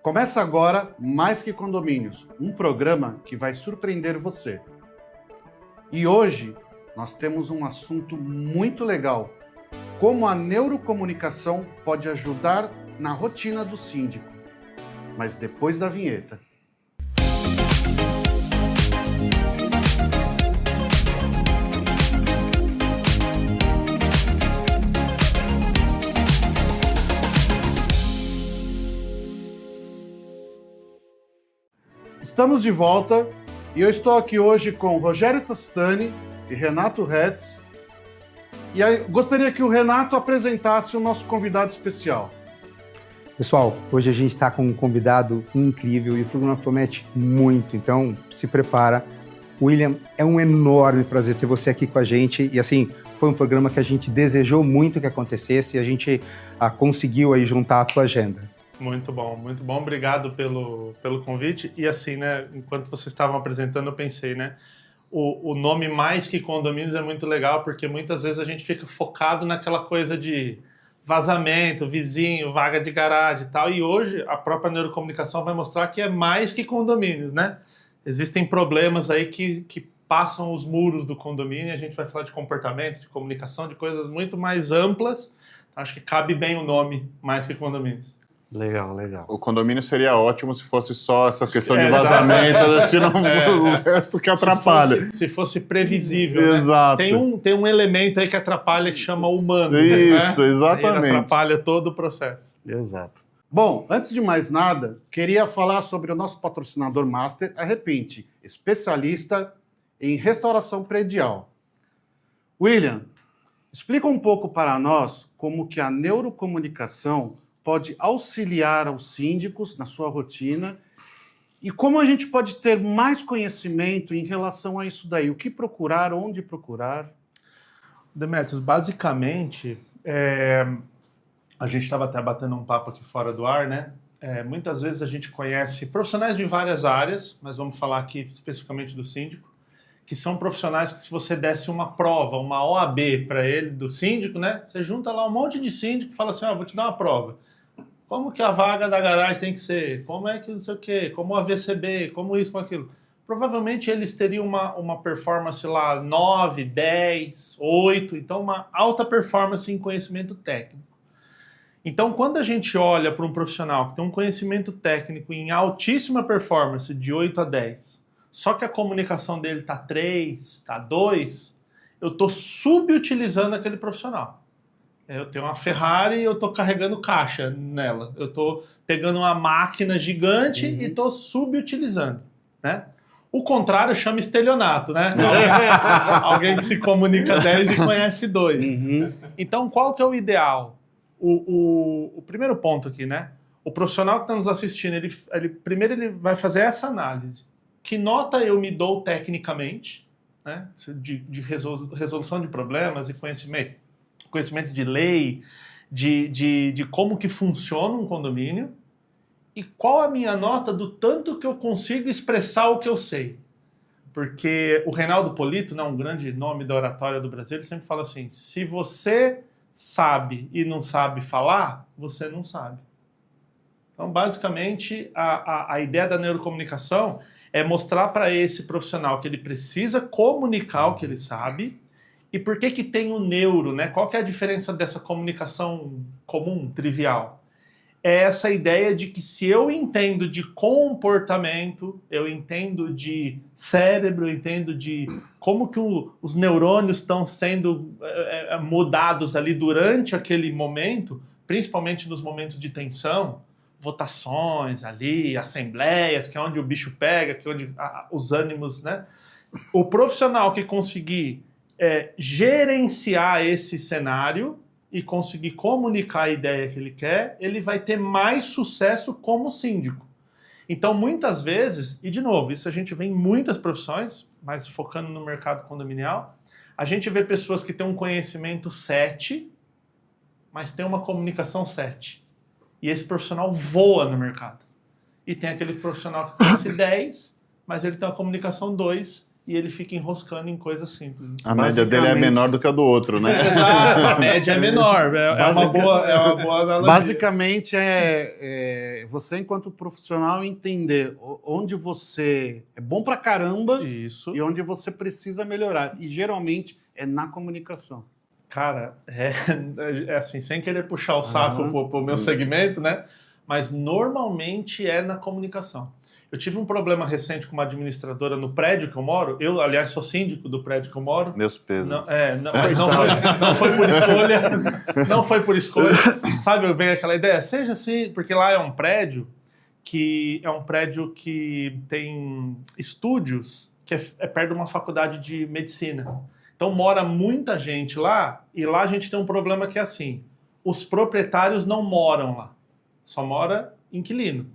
Começa agora Mais Que Condomínios, um programa que vai surpreender você. E hoje nós temos um assunto muito legal: como a neurocomunicação pode ajudar na rotina do síndico. Mas depois da vinheta. Estamos de volta e eu estou aqui hoje com Rogério Tostani e Renato Retz. E aí, gostaria que o Renato apresentasse o nosso convidado especial. Pessoal, hoje a gente está com um convidado incrível e o programa promete muito, então se prepara. William, é um enorme prazer ter você aqui com a gente e assim, foi um programa que a gente desejou muito que acontecesse e a gente conseguiu aí juntar a tua agenda. Muito bom, obrigado pelo convite. E assim, né, enquanto vocês estavam apresentando, eu pensei, né, o nome Mais Que Condomínios é muito legal, porque muitas vezes a gente fica focado naquela coisa de vazamento, vizinho, vaga de garagem e tal, e hoje a própria neurocomunicação vai mostrar que é mais que condomínios, né? Existem problemas aí que passam os muros do condomínio, a gente vai falar de comportamento, de comunicação, de coisas muito mais amplas. Acho que cabe bem o nome Mais Que Condomínios. Legal, legal. O condomínio seria ótimo se fosse só essa questão de vazamento, senão o resto que atrapalha. Se fosse previsível, exato. Né? Tem um elemento aí que atrapalha que chama humano. Isso, né? Exatamente. Ele atrapalha todo o processo. Exato. Bom, antes de mais nada, queria falar sobre o nosso patrocinador master, a Repinte, especialista em restauração predial. William, explica um pouco para nós como que a neurocomunicação pode auxiliar aos síndicos na sua rotina e como a gente pode ter mais conhecimento em relação a isso daí. O que procurar, onde procurar? Demetrios, basicamente, a gente estava até batendo um papo aqui fora do ar, né? Muitas vezes a gente conhece profissionais de várias áreas, mas vamos falar aqui especificamente do síndico, que são profissionais que se você desse uma prova, uma OAB para ele, do síndico, né? Você junta lá um monte de síndico e fala assim, vou te dar uma prova. Como que a vaga da garagem tem que ser? Como é que não sei o quê? Como a VCB? Como isso, como aquilo? Provavelmente eles teriam uma performance lá 9, 10, 8, então uma alta performance em conhecimento técnico. Então, quando a gente olha para um profissional que tem um conhecimento técnico em altíssima performance, de 8 a 10, só que a comunicação dele está 3, está 2, eu estou subutilizando aquele profissional. Eu tenho uma Ferrari e eu estou carregando caixa nela. Eu estou pegando uma máquina gigante e estou subutilizando, né? O contrário chama estelionato, né? Alguém que se comunica 10 e conhece 2. Então, qual que é o ideal? O primeiro ponto aqui, né? O profissional que está nos assistindo, primeiro ele vai fazer essa análise. Que nota eu me dou tecnicamente, né? De resolução de problemas e conhecimento de lei, de como que funciona um condomínio, e qual a minha nota do tanto que eu consigo expressar o que eu sei. Porque o Reinaldo Polito, né, um grande nome da oratória do Brasil, ele sempre fala assim, se você sabe e não sabe falar, você não sabe. Então, basicamente, a ideia da neurocomunicação é mostrar para esse profissional que ele precisa comunicar o que ele sabe. E por que tem o neuro, né? Qual que é a diferença dessa comunicação comum, trivial? É essa ideia de que se eu entendo de comportamento, eu entendo de cérebro, eu entendo de como que os neurônios estão sendo mudados ali durante aquele momento, principalmente nos momentos de tensão, votações ali, assembleias, que é onde o bicho pega, que é onde os ânimos, né? O profissional que conseguir gerenciar esse cenário e conseguir comunicar a ideia que ele quer, ele vai ter mais sucesso como síndico. Então, muitas vezes, e de novo, isso a gente vê em muitas profissões, mas focando no mercado condominial, a gente vê pessoas que têm um conhecimento 7, mas tem uma comunicação 7. E esse profissional voa no mercado. E tem aquele profissional que conhece 10, mas ele tem uma comunicação 2, e ele fica enroscando em coisas simples. A média dele é menor do que a do outro, né? Exato, a média é menor. É uma boa analogia. Basicamente, você, enquanto profissional, entender onde você é bom pra caramba Isso. e onde você precisa melhorar. E, geralmente, é na comunicação. Cara, é assim, sem querer puxar o saco pro meu segmento, né? Mas normalmente é na comunicação. Eu tive um problema recente com uma administradora no prédio que eu moro. Eu, aliás, sou síndico do prédio que eu moro. Meus pesos. Não foi por escolha. Não foi por escolha. Sabe, eu venho aquela ideia, seja assim, porque lá é um prédio que tem estúdios que é perto de uma faculdade de medicina. Então mora muita gente lá, e lá a gente tem um problema que é assim, os proprietários não moram lá, só mora inquilino.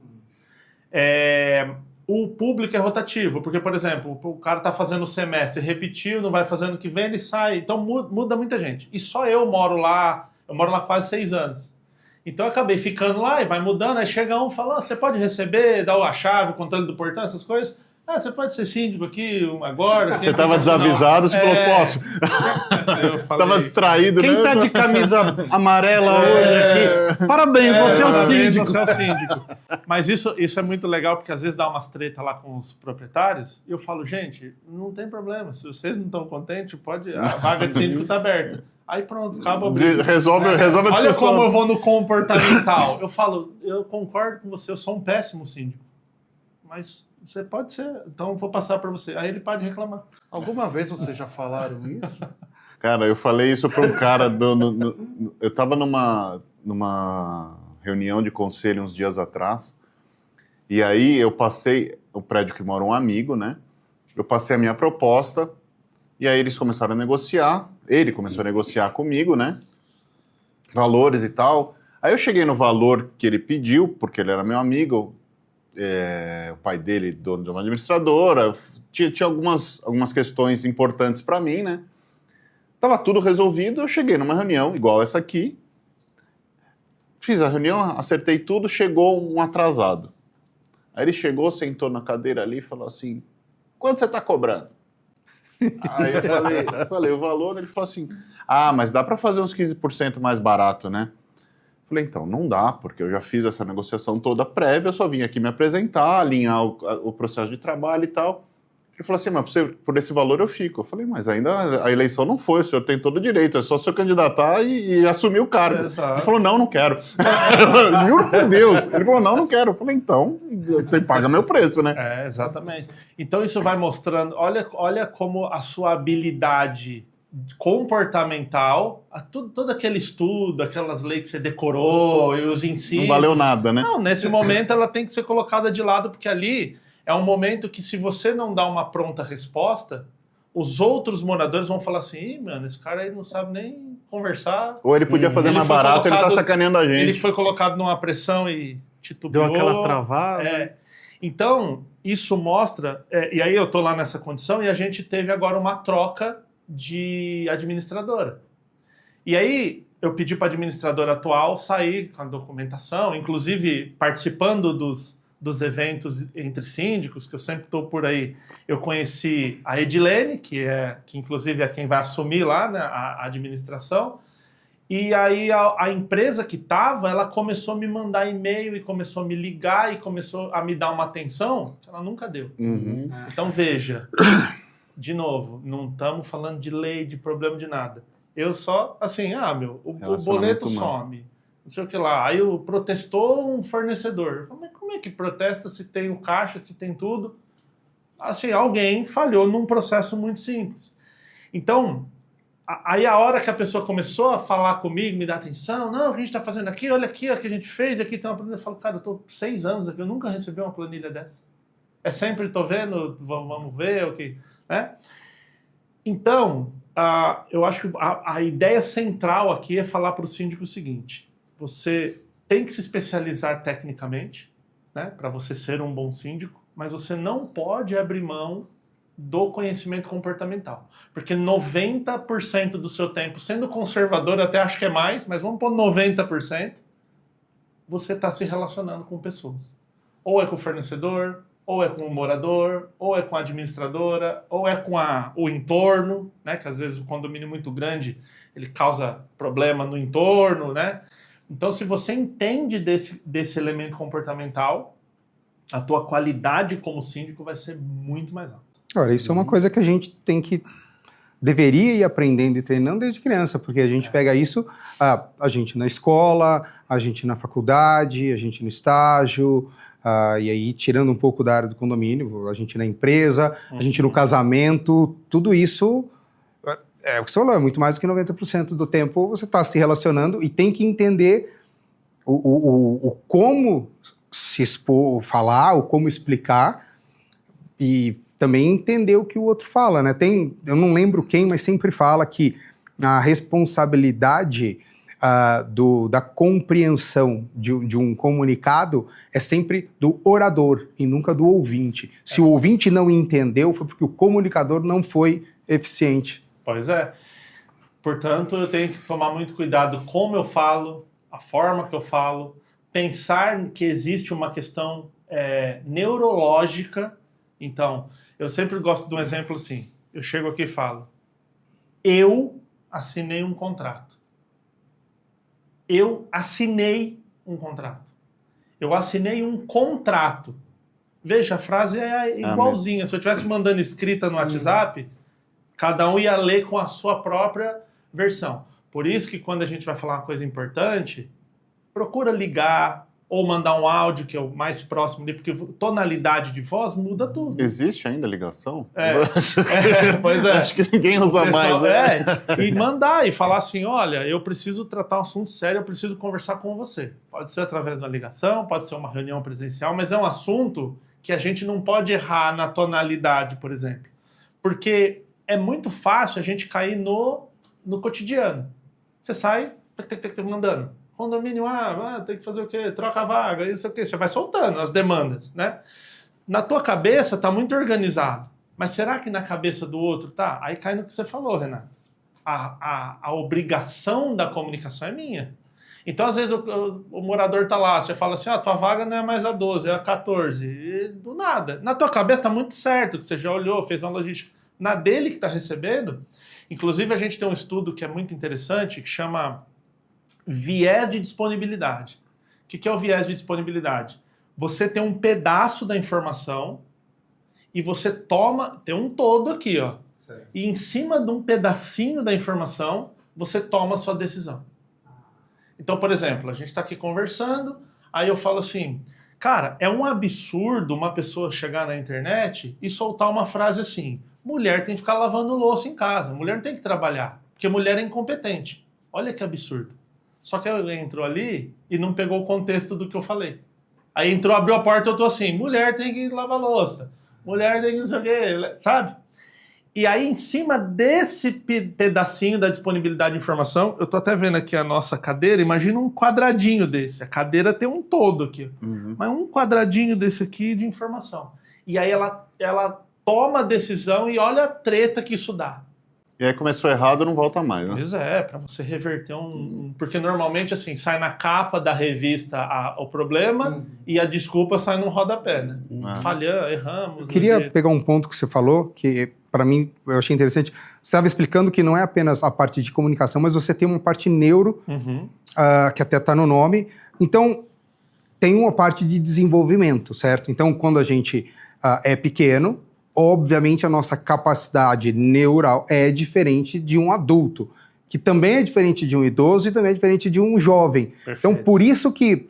O público é rotativo, porque, por exemplo, o cara está fazendo o semestre, repetiu, não vai fazendo o que vem, ele sai, então muda muita gente. E só eu moro lá quase 6 anos. Então eu acabei ficando lá e vai mudando, aí chega um e fala, você pode receber, dá a chave, o controle do portão, essas coisas. Você pode ser síndico aqui agora. Você estava desavisado, você falou, posso. Estava distraído, Quem né? tá de camisa amarela hoje aqui? Parabéns, você é o síndico. Você é o síndico. Mas isso é muito legal, porque às vezes dá umas treta lá com os proprietários, e eu falo, gente, não tem problema, se vocês não estão contentes, a vaga de síndico está aberta. Aí pronto, acaba a briga. Resolve a discussão. Olha como eu vou no comportamental. Eu falo, eu concordo com você, eu sou um péssimo síndico. Mas você pode ser, então vou passar para você. Aí ele pode reclamar. Alguma vez vocês já falaram isso? Cara, eu falei isso para um cara, eu estava numa reunião de conselho uns dias atrás, e aí eu passei, o prédio que mora um amigo, né? Eu passei a minha proposta, e aí eles começaram a negociar, ele começou a negociar comigo, né? Valores e tal. Aí eu cheguei no valor que ele pediu, porque ele era meu amigo, o pai dele, dono de uma administradora, tinha algumas questões importantes para mim, né? Tava tudo resolvido, eu cheguei numa reunião, igual essa aqui, fiz a reunião, acertei tudo, chegou um atrasado. Aí ele chegou, sentou na cadeira ali e falou assim, quanto você tá cobrando? Aí eu falei o valor, ele falou assim, mas dá para fazer uns 15% mais barato, né? Falei, então, não dá, porque eu já fiz essa negociação toda prévia, eu só vim aqui me apresentar, alinhar o processo de trabalho e tal. Ele falou assim, mas por esse valor eu fico. Eu falei, mas ainda a eleição não foi, o senhor tem todo o direito, é só o senhor candidatar e assumir o cargo. Ele falou, não quero. Juro por Deus. Ele falou, não quero. Eu falei, então, paga meu preço, né? Exatamente. Então isso vai mostrando, olha como a sua habilidade comportamental, todo aquele estudo, aquelas leis que você decorou e os incisos. Não valeu nada, né? Não, nesse momento ela tem que ser colocada de lado, porque ali é um momento que, se você não dá uma pronta resposta, os outros moradores vão falar assim, ih, mano, esse cara aí não sabe nem conversar. Ou ele podia fazer mais barato, ele tá sacaneando a gente. Ele foi colocado numa pressão e titubeou. Deu aquela travada. Então, isso mostra, e aí eu tô lá nessa condição, e a gente teve agora uma troca de administradora. E aí eu pedi para a administradora atual sair com a documentação, inclusive participando dos eventos entre síndicos, que eu sempre estou por aí. Eu conheci a Edilene, que inclusive é quem vai assumir lá, né, a administração, e aí a empresa que estava, ela começou a me mandar e-mail e começou a me ligar e começou a me dar uma atenção que ela nunca deu. Uhum. Então veja, de novo, não estamos falando de lei, de problema, de nada. Eu só, assim, o boleto some, não sei o que lá. Aí protestou um fornecedor. Mas como é que protesta se tem o caixa, se tem tudo? Assim, alguém falhou num processo muito simples. Então, aí a hora que a pessoa começou a falar comigo, me dar atenção, não, o que a gente está fazendo aqui, olha aqui, o que a gente fez, aqui tem uma planilha. Eu falo, cara, eu estou 6 anos aqui, eu nunca recebi uma planilha dessa. É sempre, estou vendo, vamos ver o que... Né? Então, eu acho que a ideia central aqui é falar para o síndico o seguinte, você tem que se especializar tecnicamente, né, para você ser um bom síndico, mas você não pode abrir mão do conhecimento comportamental, porque 90% do seu tempo, sendo conservador, eu até acho que é mais, mas vamos pôr 90%, você está se relacionando com pessoas. Ou é com o fornecedor, ou é com o morador, ou é com a administradora, ou é com o entorno, né? Que às vezes o condomínio muito grande, ele causa problema no entorno, né? Então, se você entende desse elemento comportamental, a tua qualidade como síndico vai ser muito mais alta. Ora, isso é uma coisa que a gente deveria ir aprendendo e treinando desde criança, porque a gente pega isso, a gente na escola, a gente na faculdade, a gente no estágio, e aí tirando um pouco da área do condomínio, a gente na empresa, a gente no casamento, tudo isso, o que você falou, é muito mais do que 90% do tempo você está se relacionando e tem que entender o como se expor, falar, o como explicar e também entender o que o outro fala, né? Eu não lembro quem, mas sempre fala que a responsabilidade da compreensão de um comunicado é sempre do orador e nunca do ouvinte. Se o ouvinte não entendeu, foi porque o comunicador não foi eficiente. Pois é. Portanto, eu tenho que tomar muito cuidado como eu falo, a forma que eu falo, pensar que existe uma questão neurológica. Então, eu sempre gosto de um exemplo assim. Eu chego aqui e falo, eu assinei um contrato. Eu assinei um contrato. Eu assinei um contrato. Veja, a frase é igualzinha. Se eu estivesse mandando escrita no WhatsApp, cada um ia ler com a sua própria versão. Por isso que quando a gente vai falar uma coisa importante, procura ligar ou mandar um áudio, que é o mais próximo dele, porque tonalidade de voz muda tudo. Existe ainda ligação? Pois é. Acho que ninguém usa pessoal, mais. E mandar e falar assim, olha, eu preciso tratar um assunto sério, eu preciso conversar com você. Pode ser através de uma ligação, pode ser uma reunião presencial, mas é um assunto que a gente não pode errar na tonalidade, por exemplo. Porque é muito fácil a gente cair no cotidiano. Você sai, mandando. Condomínio, tem que fazer o quê? Troca a vaga, isso aqui. Você vai soltando as demandas, né? Na tua cabeça tá muito organizado. Mas será que na cabeça do outro tá? Aí cai no que você falou, Renato. A obrigação da comunicação é minha. Então, às vezes, o morador tá lá, você fala assim, tua vaga não é mais a 12, é a 14. E do nada. Na tua cabeça tá muito certo, que você já olhou, fez uma logística. Na dele que tá recebendo, inclusive a gente tem um estudo que é muito interessante, que chama viés de disponibilidade. O que é o viés de disponibilidade? Você tem um pedaço da informação e você tem um todo aqui, ó. Certo. E em cima de um pedacinho da informação, você toma a sua decisão. Então, por exemplo, a gente está aqui conversando, aí eu falo assim, cara, é um absurdo uma pessoa chegar na internet e soltar uma frase assim, mulher tem que ficar lavando louça em casa, mulher não tem que trabalhar, porque mulher é incompetente. Olha que absurdo. Só que ela entrou ali e não pegou o contexto do que eu falei. Aí entrou, abriu a porta e eu tô assim, mulher tem que lavar louça, mulher tem que não sei o quê, sabe? E aí, em cima desse pedacinho da disponibilidade de informação, eu tô até vendo aqui a nossa cadeira, imagina um quadradinho desse. A cadeira tem um todo aqui, mas um quadradinho desse aqui de informação. E aí ela toma a decisão e olha a treta que isso dá. E aí começou errado, não volta mais, né? Pois é, para você reverter porque normalmente, assim, sai na capa da revista o problema e a desculpa sai no rodapé, né? Falhamos, erramos. Eu queria pegar um ponto que você falou, que para mim eu achei interessante. Você estava explicando que não é apenas a parte de comunicação, mas você tem uma parte neuro, que até está no nome. Então, tem uma parte de desenvolvimento, certo? Então, quando a gente é pequeno, obviamente a nossa capacidade neural é diferente de um adulto, que também é diferente de um idoso e também é diferente de um jovem. Perfeito. Então, por isso que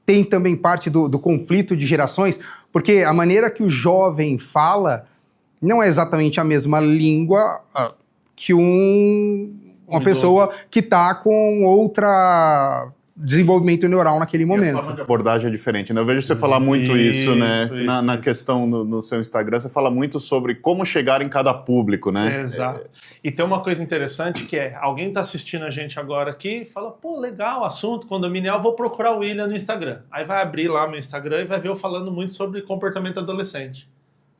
tem também parte do conflito de gerações, porque a maneira que o jovem fala não é exatamente a mesma língua que uma pessoa que está com outra desenvolvimento neural naquele momento. A forma de abordagem é diferente, né? Eu vejo você falar muito isso, né? Na questão no seu Instagram, você fala muito sobre como chegar em cada público, né? Exato. E tem uma coisa interessante que alguém está assistindo a gente agora aqui e fala, pô, legal, assunto condominial, vou procurar o William no Instagram. Aí vai abrir lá meu Instagram e vai ver eu falando muito sobre comportamento adolescente.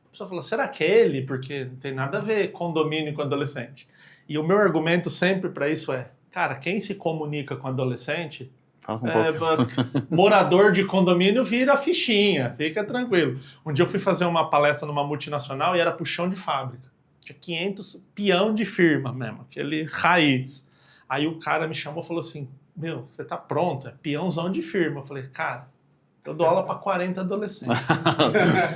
A pessoa fala, será que é ele? Porque não tem nada a ver condomínio com adolescente. E o meu argumento sempre para isso cara, quem se comunica com adolescente Fala um pouco. Morador de condomínio vira fichinha, fica tranquilo. Um dia eu fui fazer uma palestra numa multinacional e era puxão de fábrica. Tinha 500 peão de firma mesmo, aquele raiz. Aí o cara me chamou e falou assim, meu, você tá pronto? É peãozão de firma. Eu falei, cara, eu dou aula para 40 adolescentes.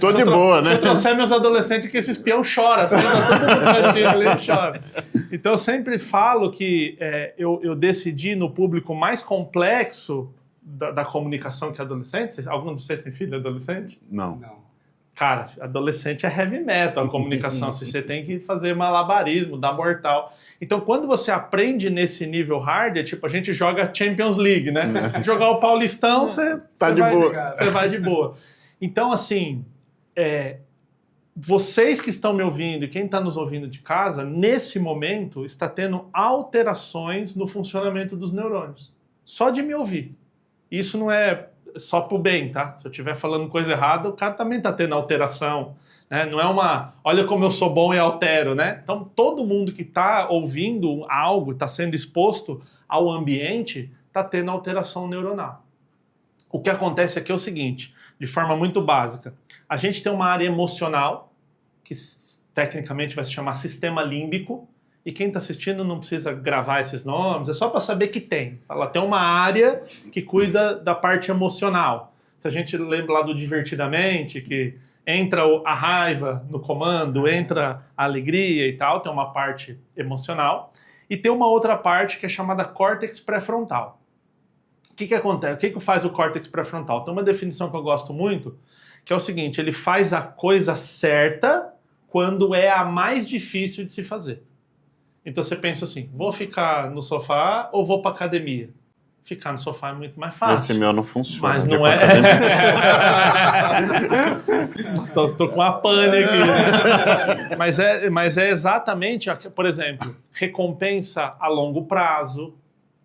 Tô de boa, né? Se eu trouxer meus adolescentes que esses peão choram, assim, tá todo mundo cantinho ali, chora. Então eu sempre falo que eu decidi no público mais complexo da comunicação que é adolescente. Algum de vocês tem filho adolescente? Não. Cara, adolescente é heavy metal a comunicação. Você tem que fazer malabarismo, dar mortal. Então, quando você aprende nesse nível hard, é tipo, a gente joga Champions League, né? Jogar o Paulistão, você vai de boa. Então, assim, vocês que estão me ouvindo e quem está nos ouvindo de casa, nesse momento, está tendo alterações no funcionamento dos neurônios. Só de me ouvir. Isso não é só pro bem, tá? Se eu estiver falando coisa errada, o cara também tá tendo alteração, né? Não é uma, olha como eu sou bom e altero, né? Então, todo mundo que tá ouvindo algo, tá sendo exposto ao ambiente, tá tendo alteração neuronal. O que acontece aqui é o seguinte, de forma muito básica, a gente tem uma área emocional, que tecnicamente vai se chamar sistema límbico, e quem está assistindo não precisa gravar esses nomes, é só para saber que tem. Ela tem uma área que cuida da parte emocional. Se a gente lembra lá do Divertidamente, que entra a raiva no comando, entra a alegria e tal, tem uma parte emocional. E tem uma outra parte que é chamada córtex pré-frontal. O que acontece? O que faz o córtex pré-frontal? Tem uma definição que eu gosto muito, que é o seguinte, ele faz a coisa certa quando é a mais difícil de se fazer. Então você pensa assim, vou ficar no sofá ou vou para academia? Ficar no sofá é muito mais fácil. Esse meu não funciona. Mas não é. tô com a pane aqui. Né? Mas é exatamente, por exemplo, recompensa a longo prazo.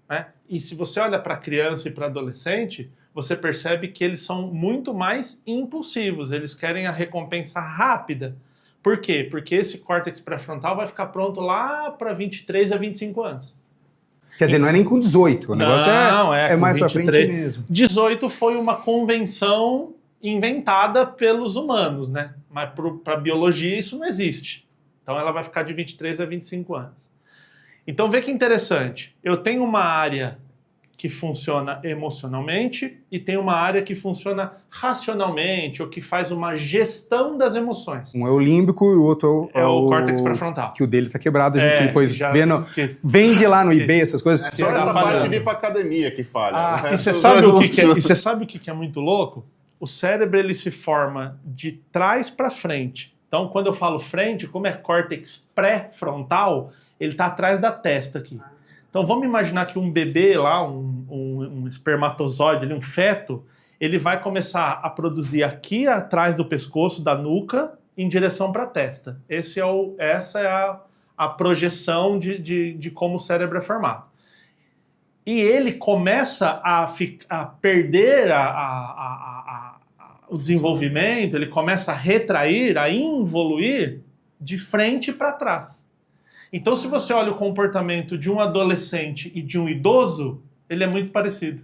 Né? E se você olha para criança e para adolescente, você percebe que eles são muito mais impulsivos. Eles querem a recompensa rápida. Por quê? Porque esse córtex pré-frontal vai ficar pronto lá para 23 a 25 anos. Quer dizer, não é nem com 18, o negócio é mais pra frente mesmo. 18 foi uma convenção inventada pelos humanos, né? Mas para a biologia isso não existe. Então ela vai ficar de 23 a 25 anos. Então vê que interessante. Eu tenho uma área que funciona emocionalmente e tem uma área que funciona racionalmente ou que faz uma gestão das emoções. Um é o límbico e o outro é o córtex pré-frontal. Que o dele tá quebrado, a gente depois vende lá no que, eBay essas coisas. Só essa parte de ir pra academia que falha. E você sabe o que é muito louco? O cérebro ele se forma de trás para frente. Então, quando eu falo frente, como é córtex pré-frontal, ele tá atrás da testa aqui. Então vamos imaginar que um bebê lá, um espermatozoide, um feto, ele vai começar a produzir aqui atrás do pescoço, da nuca, em direção para a testa. Essa é a projeção de como o cérebro é formado. E ele começa a perder o desenvolvimento, ele começa a retrair, a involuir de frente para trás. Então, se você olha o comportamento de um adolescente e de um idoso, ele é muito parecido.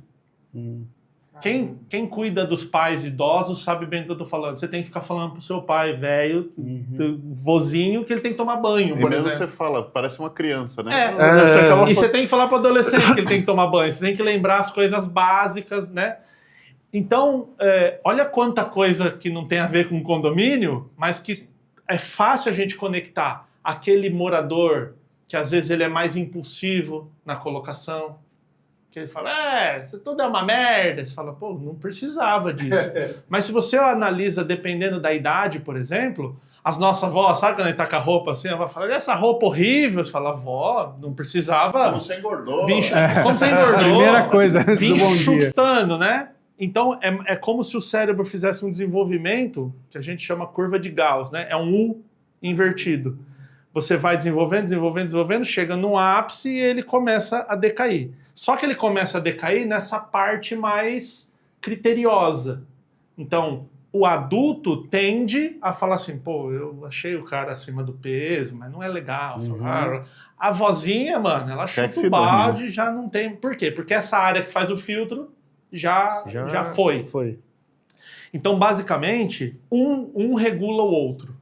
Quem cuida dos pais idosos sabe bem do que eu estou falando. Você tem que ficar falando pro seu pai velho, do vozinho, que ele tem que tomar banho, por exemplo. Você fala, parece uma criança, né? E você tem que falar pro adolescente que ele tem que tomar banho. Você tem que lembrar as coisas básicas, né? Então, olha quanta coisa que não tem a ver com condomínio, mas que é fácil a gente conectar. Aquele morador que às vezes ele é mais impulsivo na colocação, que ele fala, isso tudo é uma merda. Você fala, pô, não precisava disso. Mas se você analisa, dependendo da idade, por exemplo, as nossas avós, sabe quando a gente tá com a roupa assim, ela vai falar, essa roupa horrível. Você fala, vó, não precisava. Como você engordou. Como você engordou. Primeira coisa antes do bom dia. Chutando, né? Então, é como se o cérebro fizesse um desenvolvimento que a gente chama curva de Gauss, né? É um U invertido. Você vai desenvolvendo, chega no ápice e ele começa a decair. Só que ele começa a decair nessa parte mais criteriosa. Então, o adulto tende a falar assim, pô, eu achei o cara acima do peso, mas não é legal. A vozinha, mano, ela chuta o balde e já não tem... Por quê? Porque essa área que faz o filtro já foi. Então, basicamente, um regula o outro.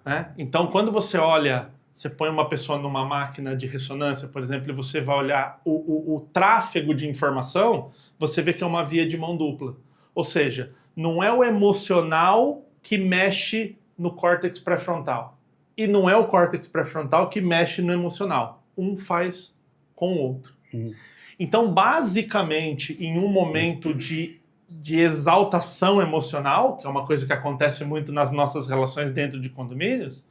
Né? Então, quando você olha, você põe uma pessoa numa máquina de ressonância, por exemplo, e você vai olhar o tráfego de informação, você vê que é uma via de mão dupla. Ou seja, não é o emocional que mexe no córtex pré-frontal. E não é o córtex pré-frontal que mexe no emocional. Um faz com o outro. Então, basicamente, em um momento de exaltação emocional, que é uma coisa que acontece muito nas nossas relações dentro de condomínios,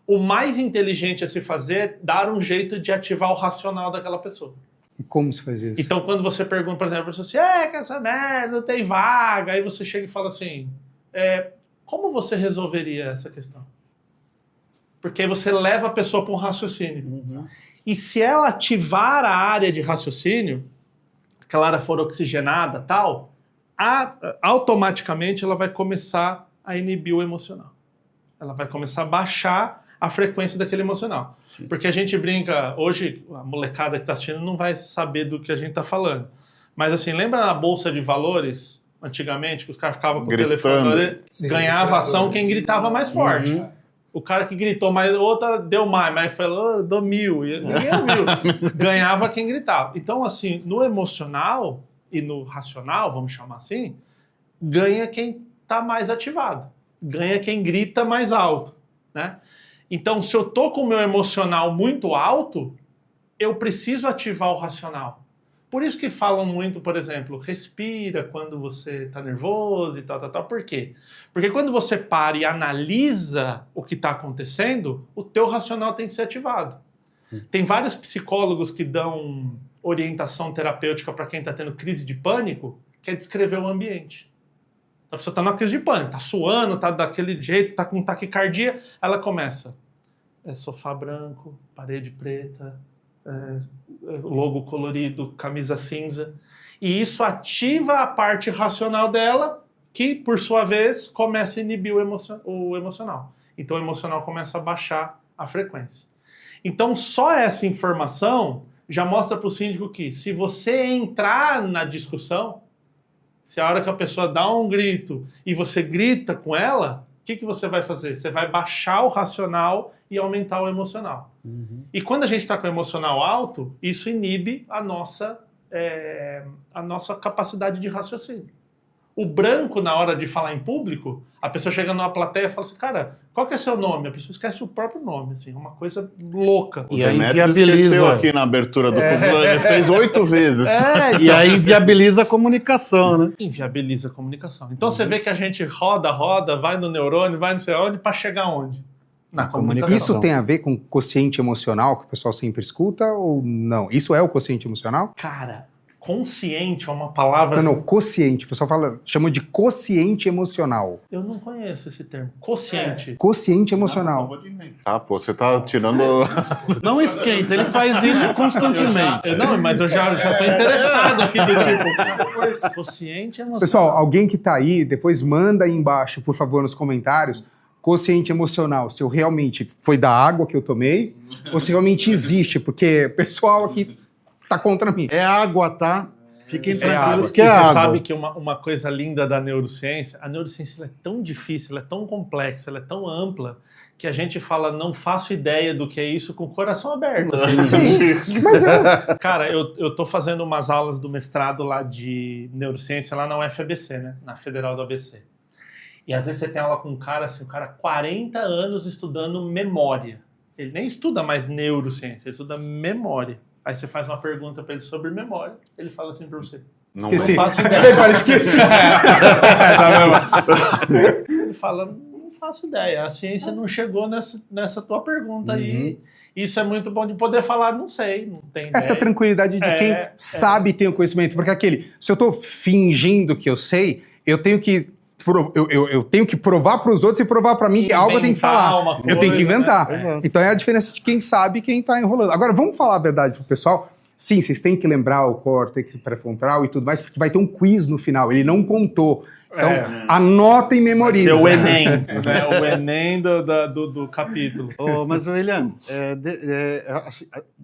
o mais inteligente a se fazer é dar um jeito de ativar o racional daquela pessoa. E como se faz isso? Então, quando você pergunta, por exemplo, a pessoa assim, que essa merda, não tem vaga, aí você chega e fala assim, como você resolveria essa questão? Porque aí você leva a pessoa para um raciocínio. E se ela ativar a área de raciocínio, aquela área for oxigenada, tal, automaticamente ela vai começar a inibir o emocional. Ela vai começar a baixar a frequência daquele emocional. Sim. Porque a gente brinca, hoje a molecada que está assistindo não vai saber do que a gente está falando. Mas assim, lembra na Bolsa de Valores, antigamente, que os caras ficavam com gritando. O telefone, ganhava ação quem gritava mais forte. O cara que gritou mais, outra deu mais, mas falou, dou 1000. E ninguém ouviu. Ganhava quem gritava. Então, assim, no emocional e no racional, vamos chamar assim, ganha quem está mais ativado. Ganha quem grita mais alto, né? Então, se eu tô com o meu emocional muito alto, eu preciso ativar o racional. Por isso que falam muito, por exemplo, respira quando você está nervoso e tal. Por quê? Porque quando você para e analisa o que está acontecendo, o teu racional tem que ser ativado. Tem vários psicólogos que dão orientação terapêutica para quem está tendo crise de pânico, que é descrever o ambiente. A pessoa está numa crise de pânico, está suando, está daquele jeito, está com taquicardia, ela começa. Sofá branco, parede preta, logo colorido, camisa cinza. E isso ativa a parte racional dela, que, por sua vez, começa a inibir o emocional. Então, o emocional começa a baixar a frequência. Então, só essa informação já mostra para o síndico que, se você entrar na discussão, se a hora que a pessoa dá um grito e você grita com ela, o que você vai fazer? Você vai baixar o racional e aumentar o emocional. E quando a gente está com o emocional alto, isso inibe a nossa capacidade de raciocínio. O branco, na hora de falar em público, a pessoa chega numa plateia e fala assim, cara, qual que é seu nome? A pessoa esquece o próprio nome, assim, é uma coisa louca. O Demetrius esqueceu aqui na abertura do computador, ele fez 8 vezes. E aí inviabiliza a comunicação, né? Inviabiliza a comunicação. Então você vê que a gente roda, vai no neurônio, vai não sei onde, para chegar onde? Na comunicação. Isso tem a ver com quociente emocional, que o pessoal sempre escuta, ou não? Isso é o quociente emocional? Cara, consciente é uma palavra... Não, quociente. O pessoal chama de quociente emocional. Eu não conheço esse termo. Quociente. Quociente emocional. Você tá tirando... Não esquenta, ele faz isso constantemente. Não, mas eu já tô interessado aqui do tipo... Quociente emocional. Pessoal, alguém que tá aí, depois manda aí embaixo, por favor, nos comentários, quociente emocional, se eu realmente foi da água que eu tomei, ou se realmente existe, porque pessoal aqui tá contra mim. É água, tá? Fiquem tranquilos água. Que é você água. Você sabe que uma coisa linda da neurociência, a neurociência ela é tão difícil, ela é tão complexa, ela é tão ampla, que a gente fala, não faço ideia do que é isso com o coração aberto. Assim. Sim, mas Cara, eu tô fazendo umas aulas do mestrado lá de neurociência lá na UFABC, né? Na Federal do ABC. E às vezes você tem aula com um cara, assim, o cara 40 anos estudando memória. Ele nem estuda mais neurociência, ele estuda memória. Aí você faz uma pergunta para ele sobre memória, ele fala assim para você. Esqueci. Não faço ideia. Ele fala, esqueci. Ele fala, não faço ideia. A ciência não chegou nessa tua pergunta aí. Isso é muito bom de poder falar, não sei, não tem Essa ideia. Tranquilidade de quem sabe e tem o conhecimento. Porque se eu tô fingindo que eu sei, eu tenho que provar para os outros e provar para mim que algo eu tenho que falar. Eu tenho que inventar. Né? Então é a diferença de quem sabe e quem está enrolando. Agora, vamos falar a verdade pro pessoal. Sim, vocês têm que lembrar o córtex pré-frontal e tudo mais, porque vai ter um quiz no final. Ele não contou. Então, anota e memoriza. É o Enem, né? O Enem do capítulo. Mas, William,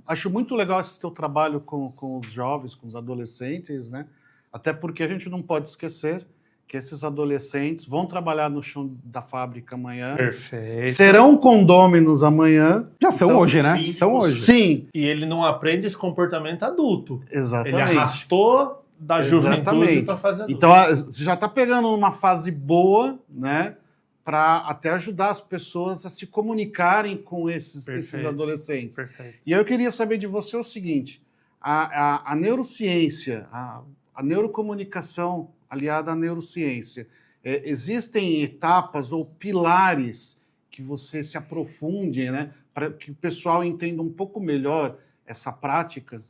acho muito legal esse teu trabalho com os jovens, com os adolescentes, né? Até porque a gente não pode esquecer que esses adolescentes vão trabalhar no chão da fábrica amanhã. Perfeito. Serão condôminos amanhã. Já são hoje, né? São hoje. Sim. E ele não aprende esse comportamento adulto. Exatamente. Ele arrastou da juventude para fazer adulto. Então, você já está pegando uma fase boa, né? Para até ajudar as pessoas a se comunicarem com esses adolescentes. Perfeito. E eu queria saber de você o seguinte: a neurociência, a neurocomunicação aliada à neurociência, existem etapas ou pilares que você se aprofunde, né? Para que o pessoal entenda um pouco melhor essa prática?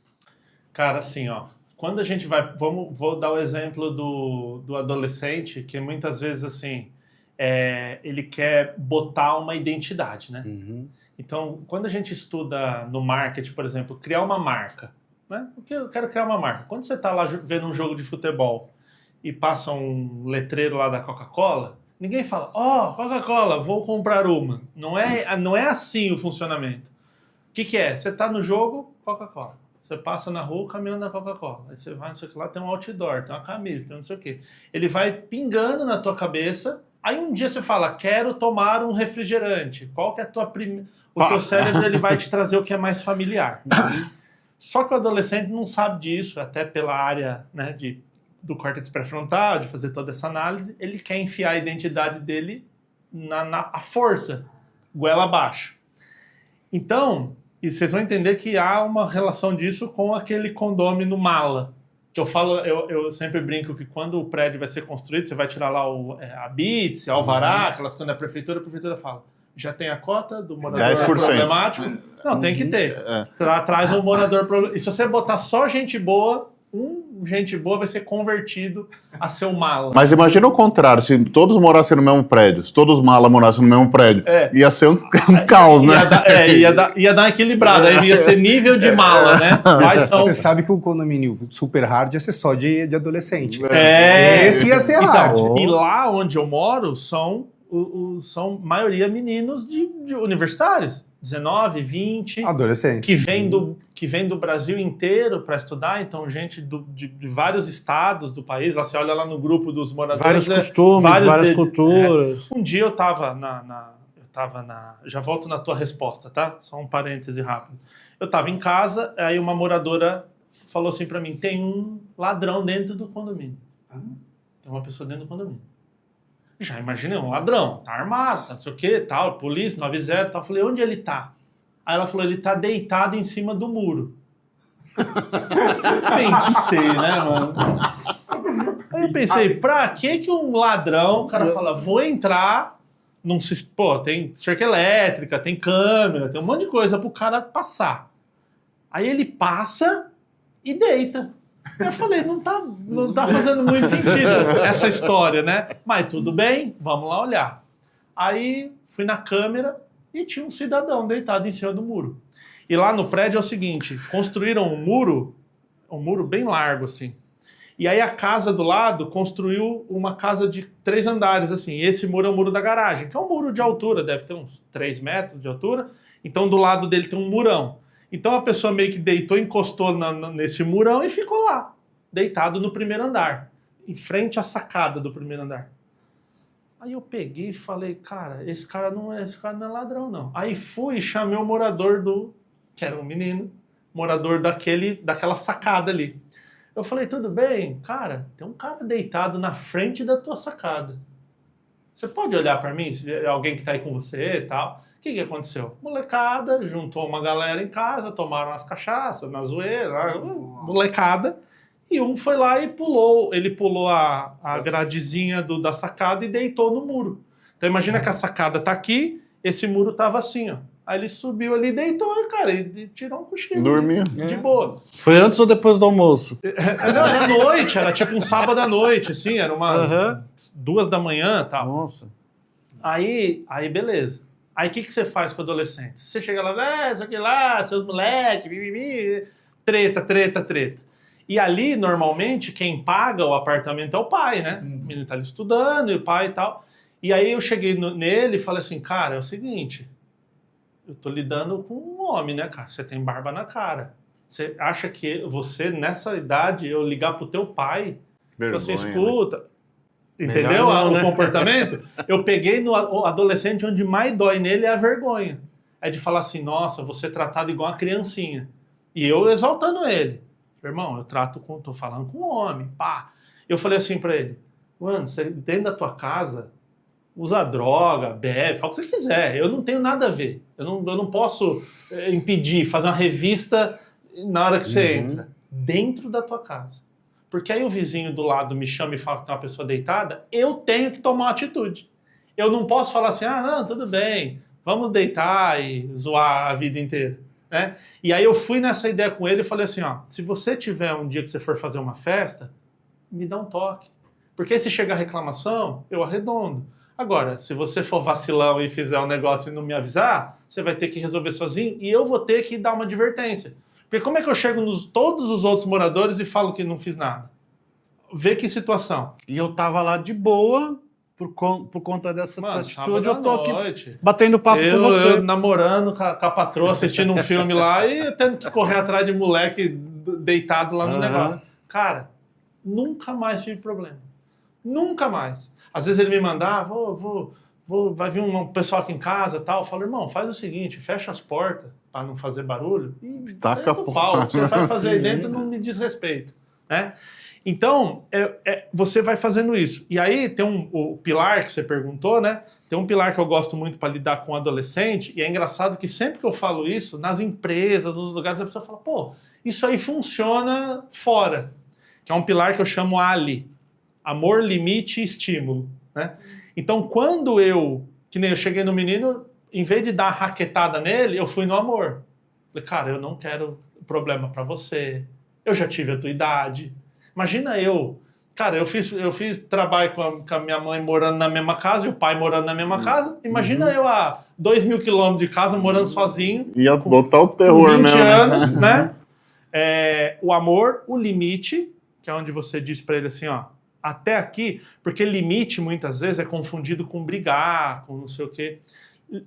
Cara, assim, ó. Quando a gente vai... Vou dar o exemplo do adolescente, que muitas vezes, assim, ele quer botar uma identidade, né? Uhum. Então, quando a gente estuda no marketing, por exemplo, criar uma marca, né? Porque eu quero criar uma marca. Quando você está lá vendo um jogo de futebol e passa um letreiro lá da Coca-Cola, ninguém fala, Coca-Cola, vou comprar uma. Não é assim o funcionamento. O que é? Você está no jogo, Coca-Cola. Você passa na rua, caminhando na Coca-Cola. Aí você vai, não sei o que lá, tem um outdoor, tem uma camisa, tem não sei o que. Ele vai pingando na tua cabeça. Aí um dia você fala, quero tomar um refrigerante. Qual que é a tua O teu cérebro ele vai te trazer o que é mais familiar. Só que o adolescente não sabe disso, até pela área, né, do córtex pré-frontal, de fazer toda essa análise. Ele quer enfiar a identidade dele na força, goela abaixo. Então... E vocês vão entender que há uma relação disso com aquele condômino mala. Que eu falo, eu sempre brinco que quando o prédio vai ser construído, você vai tirar lá a BITS, alvará, aquelas coisas da prefeitura, a prefeitura fala, já tem a cota do morador 10%. problemático? Não, tem que ter. Traz um morador problemático. E se você botar só gente boa, gente boa vai ser convertido a ser um mala. Mas imagina o contrário, se todos morassem no mesmo prédio, se todos os malas morassem no mesmo prédio, ia ser um caos, né? Ia dar uma equilibrada, aí ia ser nível de mala, né? Você sabe que o condomínio super hard ia ser só de adolescente. Esse ia ser hard. E lá onde eu moro são maioria meninos de universitários. 19, 20, adolescentes. Que vem do Brasil inteiro para estudar, então gente de vários estados do país, lá você olha lá no grupo dos moradores. Vários costumes, várias culturas. Um dia eu estava já volto na tua resposta, tá? Só um parêntese rápido. Eu estava em casa, aí uma moradora falou assim para mim, tem um ladrão dentro do condomínio. Tem uma pessoa dentro do condomínio. Já imaginei, um ladrão, tá armado, tá não sei o que, tal, polícia, 90, tal. Falei, onde ele tá? Aí ela falou, ele tá deitado em cima do muro. Pensei, né, mano? Aí eu pensei, pra que um ladrão, o cara fala, vou entrar, tem cerca elétrica, tem câmera, tem um monte de coisa pro cara passar. Aí ele passa e deita. Eu falei, não tá fazendo muito sentido essa história, né? Mas tudo bem, vamos lá olhar. Aí fui na câmera e tinha um cidadão deitado em cima do muro. E lá no prédio é o seguinte, construíram um muro bem largo, assim. E aí a casa do lado construiu uma casa de 3 andares, assim. Esse muro é o muro da garagem, que é um muro de altura, deve ter uns 3 metros de altura. Então do lado dele tem um murão. Então a pessoa meio que deitou, encostou nesse murão e ficou lá, deitado no primeiro andar, em frente à sacada do primeiro andar. Aí eu peguei e falei, cara, esse cara não é ladrão, não. Aí fui e chamei o morador que era um menino, morador daquela sacada ali. Eu falei, tudo bem? Cara, tem um cara deitado na frente da tua sacada. Você pode olhar para mim, se é alguém que tá aí com você e tal? O que aconteceu? Molecada, juntou uma galera em casa, tomaram umas cachaças, na zoeira, molecada, e um foi lá e ele pulou a gradezinha da sacada e deitou no muro. Então imagina que a sacada tá aqui, esse muro tava assim, ó. Aí ele subiu ali e deitou, cara, e tirou um cochilo. Dormiu. De boa. Foi antes ou depois do almoço? Não, era noite, era tipo um sábado à noite, assim, era umas 2 da manhã e tal. Nossa. Aí beleza. Aí o que você faz com o adolescente? Você chega lá, isso aqui lá, seus moleques, treta. E ali, normalmente, quem paga o apartamento é o pai, né? O menino tá ali estudando, e o pai e tal. E aí eu cheguei nele e falei assim, cara, é o seguinte, eu tô lidando com um homem, né, cara? Você tem barba na cara. Você acha que você, nessa idade, eu ligar pro teu pai, Vergonha, que você escuta... Né? Entendeu Melhor não, né? o comportamento? Eu peguei no adolescente onde mais dói nele é a vergonha. É de falar assim, nossa, você é tratado igual uma criancinha. E eu exaltando ele. Irmão, tô falando com um homem, pá. Eu falei assim pra ele, mano, você dentro da tua casa, usa droga, bebe, fala o que você quiser. Eu não tenho nada a ver. Eu não posso impedir, fazer uma revista na hora que você entra. Dentro da tua casa. Porque aí o vizinho do lado me chama e fala que tem uma pessoa deitada, eu tenho que tomar uma atitude. Eu não posso falar assim, não, tudo bem, vamos deitar e zoar a vida inteira. Né? E aí eu fui nessa ideia com ele e falei assim, se você tiver um dia que você for fazer uma festa, me dá um toque. Porque aí se chegar reclamação, eu arredondo. Agora, se você for vacilão e fizer um negócio e não me avisar, você vai ter que resolver sozinho e eu vou ter que dar uma advertência. Porque como é que eu chego nos todos os outros moradores e falo que não fiz nada? Vê que situação. E eu tava lá de boa, por conta dessa atitude, eu tô aqui batendo papo com você. Eu namorando com a patroa, assistindo um filme lá e tendo que correr atrás de moleque deitado lá no negócio. Cara, nunca mais tive problema. Nunca mais. Às vezes ele me mandava, vai vir um pessoal aqui em casa e tal. Eu falo, irmão, faz o seguinte, fecha as portas para não fazer barulho e taca o pau. O que você vai fazer aí dentro não me diz respeito. Né? Então, você vai fazendo isso. E aí tem o pilar que você perguntou, né? Tem um pilar que eu gosto muito para lidar com o adolescente, e é engraçado que sempre que eu falo isso, nas empresas, nos lugares, a pessoa fala, pô, isso aí funciona fora. Que é um pilar que eu chamo ALI. Amor, limite e estímulo. Né? Então, quando que nem eu cheguei no menino, em vez de dar raquetada nele, eu fui no amor. Falei, cara, eu não quero problema para você. Eu já tive a tua idade. Imagina cara, eu fiz trabalho com a minha mãe morando na mesma casa e o pai morando na mesma casa. Imagina eu a 2.000 quilômetros de casa morando sozinho. Ia botar o terror com 20 mesmo. anos, né? O amor, o limite, que é onde você diz para ele assim, até aqui, porque limite muitas vezes é confundido com brigar, com não sei o quê.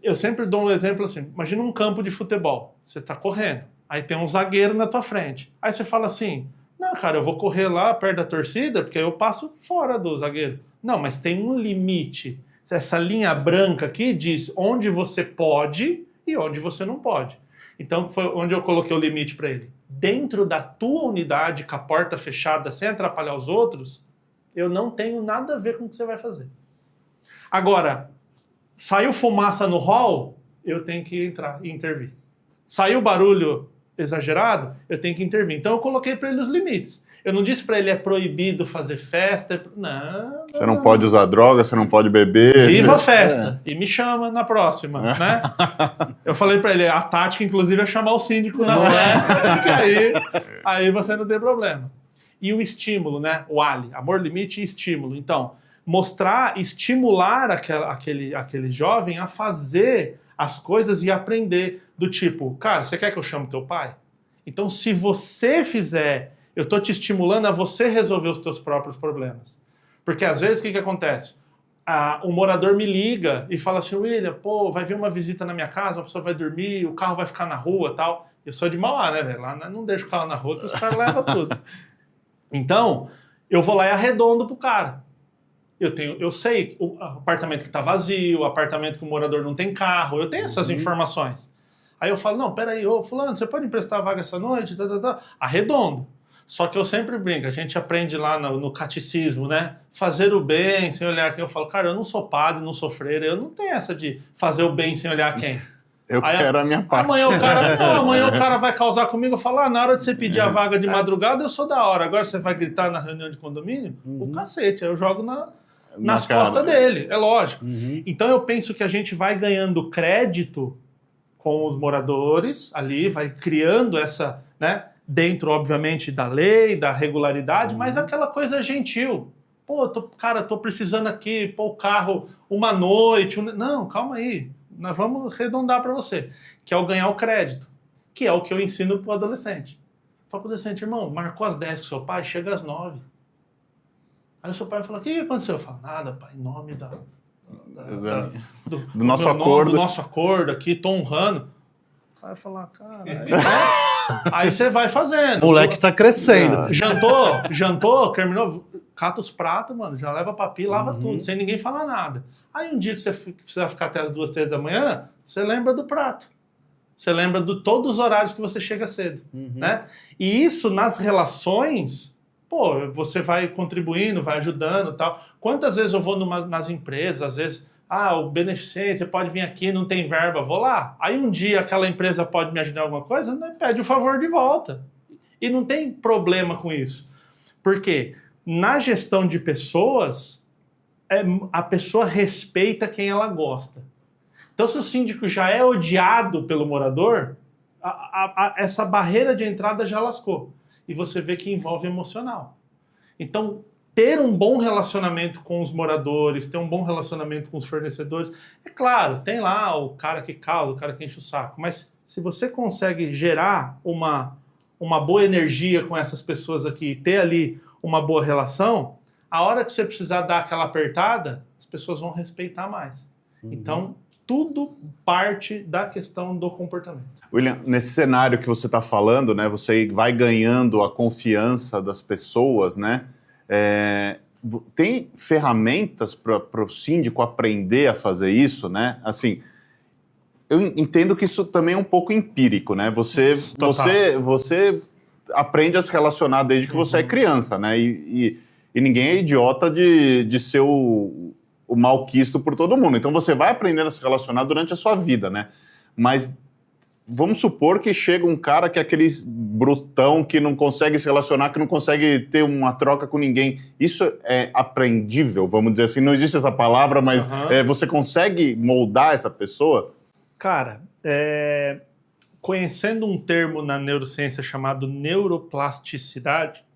Eu sempre dou um exemplo assim, imagina um campo de futebol, você tá correndo, aí tem um zagueiro na tua frente, aí você fala assim, não, cara, eu vou correr lá perto da torcida, porque aí eu passo fora do zagueiro. Não, mas tem um limite. Essa linha branca aqui diz onde você pode e onde você não pode. Então foi onde eu coloquei o limite para ele. Dentro da tua unidade, com a porta fechada, sem atrapalhar os outros, eu não tenho nada a ver com o que você vai fazer. Agora, saiu fumaça no hall, eu tenho que entrar e intervir. Saiu barulho exagerado, eu tenho que intervir. Então eu coloquei para ele os limites. Eu não disse para ele é proibido fazer festa. Não. Você não pode usar droga, você não pode beber. Viva a festa! E me chama na próxima, né? Eu falei para ele, a tática, inclusive, é chamar o síndico na festa, porque aí você não tem problema. E o estímulo, né? O ALI, amor, limite e estímulo. Então, estimular aquele jovem a fazer as coisas e aprender. Do tipo, cara, você quer que eu chame teu pai? Então, se você fizer, eu tô te estimulando a você resolver os teus próprios problemas. Porque às vezes, o que acontece? O morador me liga e fala assim, William, pô, vai vir uma visita na minha casa, a pessoa vai dormir, o carro vai ficar na rua e tal. Eu sou de Mauá, né, velho? Lá não deixo o carro na rua que os caras levam tudo. Então, eu vou lá e arredondo pro cara. Eu sei o apartamento que tá vazio, o apartamento que o morador não tem carro, eu tenho essas informações. Aí eu falo, não, peraí, ô fulano, você pode emprestar a vaga essa noite? Arredondo. Só que eu sempre brinco, a gente aprende lá no catecismo, né? Fazer o bem sem olhar quem. Eu falo, cara, eu não sou padre, não sou freira, eu não tenho essa de fazer o bem sem olhar quem. Eu quero a minha parte. Amanhã o cara vai causar comigo, eu falo, na hora de você pedir a vaga de madrugada, eu sou da hora. Agora você vai gritar na reunião de condomínio? O cacete, aí eu jogo nas costas dele, é lógico. Então eu penso que a gente vai ganhando crédito com os moradores ali, vai criando essa, né, dentro, obviamente, da lei, da regularidade, mas aquela coisa gentil. Pô, tô precisando aqui, pô, o carro uma noite. Não, calma aí, nós vamos arredondar para você, que é o ganhar o crédito, que é o que eu ensino para o adolescente. Fala pro docente, irmão, marcou às 10 com seu pai, chega às 9. Aí o seu pai fala, o que aconteceu? Eu falo, nada, pai, em nome do nosso acordo. Do nosso acordo aqui, tô honrando. O pai vai falar, cara... Aí você vai fazendo. O moleque tá crescendo. Jantou, terminou, cata os pratos, mano, já leva pra pia, lava tudo, sem ninguém falar nada. Aí um dia que você precisa ficar até as 2, 3 da manhã, você lembra do prato. Você lembra de todos os horários que você chega cedo, né? E isso nas relações, pô, você vai contribuindo, vai ajudando e tal. Quantas vezes eu vou nas empresas, às vezes, o beneficente, você pode vir aqui, não tem verba, vou lá. Aí um dia aquela empresa pode me ajudar em alguma coisa, né? Pede o favor de volta. E não tem problema com isso. Porque na gestão de pessoas, a pessoa respeita quem ela gosta. Então, se o síndico já é odiado pelo morador, essa barreira de entrada já lascou. E você vê que envolve emocional. Então, ter um bom relacionamento com os moradores, ter um bom relacionamento com os fornecedores, é claro, tem lá o cara que causa, o cara que enche o saco, mas se você consegue gerar uma boa energia com essas pessoas aqui, ter ali uma boa relação, a hora que você precisar dar aquela apertada, as pessoas vão respeitar mais. Então, tudo parte da questão do comportamento. William, nesse cenário que você está falando, né, você vai ganhando a confiança das pessoas, né? Tem ferramentas para o síndico aprender a fazer isso, né? Assim, eu entendo que isso também é um pouco empírico, né? Você aprende a se relacionar desde que você é criança, né? E ninguém é idiota de ser o malquisto por todo mundo. Então você vai aprendendo a se relacionar durante a sua vida, né? Mas vamos supor que chega um cara que é aquele brutão que não consegue se relacionar, que não consegue ter uma troca com ninguém. Isso é aprendível, vamos dizer assim. Não existe essa palavra, mas você consegue moldar essa pessoa? Cara, conhecendo um termo na neurociência chamado neuroplasticidade,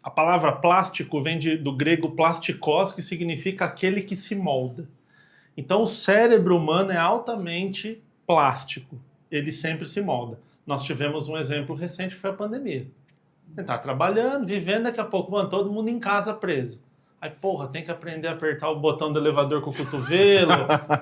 a palavra plástico vem do grego plastikos, que significa aquele que se molda. Então o cérebro humano é altamente plástico. Ele sempre se molda. Nós tivemos um exemplo recente que foi a pandemia. Ele tá trabalhando, vivendo, daqui a pouco, mano, todo mundo em casa preso. Aí, porra, tem que aprender a apertar o botão do elevador com o cotovelo,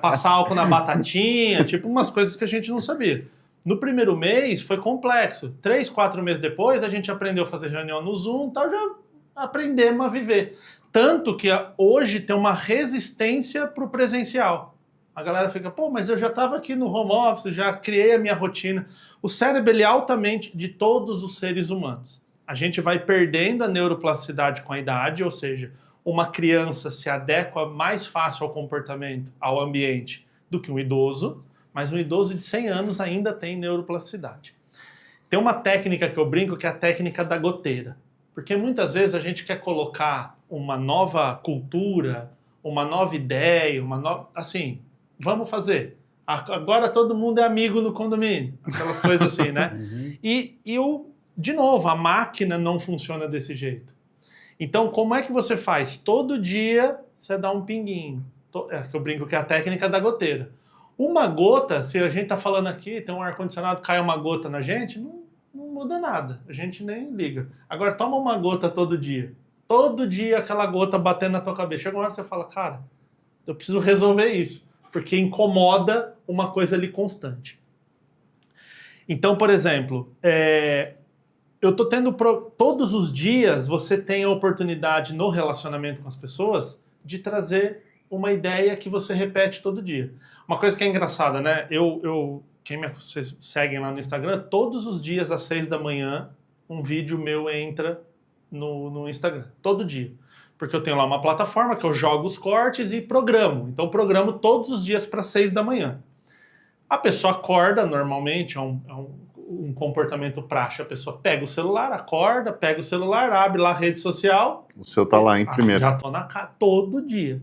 passar álcool na batatinha, tipo umas coisas que a gente não sabia. No primeiro mês foi complexo. 3, 4 meses depois, a gente aprendeu a fazer reunião no Zoom, tal, já aprendemos a viver. Tanto que hoje tem uma resistência para o presencial. A galera fica, pô, mas eu já estava aqui no home office, já criei a minha rotina. O cérebro ele é altamente de todos os seres humanos. A gente vai perdendo a neuroplasticidade com a idade, ou seja, uma criança se adequa mais fácil ao comportamento, ao ambiente, do que um idoso, mas um idoso de 100 anos ainda tem neuroplasticidade. Tem uma técnica que eu brinco, que é a técnica da goteira. Porque muitas vezes a gente quer colocar uma nova cultura, uma nova ideia, assim, vamos fazer. Agora todo mundo é amigo no condomínio. Aquelas coisas assim, né? De novo, a máquina não funciona desse jeito. Então, como é que você faz? Todo dia você dá um pinguinho. Que eu brinco que é a técnica da goteira. Uma gota, se a gente tá falando aqui, tem um ar-condicionado, cai uma gota na gente, não muda nada. A gente nem liga. Agora, toma uma gota todo dia. Todo dia aquela gota batendo na tua cabeça. Chega uma hora que você fala, cara, eu preciso resolver isso. Porque incomoda uma coisa ali constante. Então, por exemplo, eu tô tendo... Todos os dias você tem a oportunidade no relacionamento com as pessoas de trazer uma ideia que você repete todo dia. Uma coisa que é engraçada, né? Vocês seguem lá no Instagram, todos os dias às 6 da manhã, um vídeo meu entra no Instagram. Todo dia. Porque eu tenho lá uma plataforma que eu jogo os cortes e programo. Então eu programo todos os dias para 6 da manhã. A pessoa acorda normalmente, é um comportamento praxe. A pessoa pega o celular, acorda, pega o celular, abre lá a rede social. O seu tá lá em primeiro. Já tô na cara todo dia.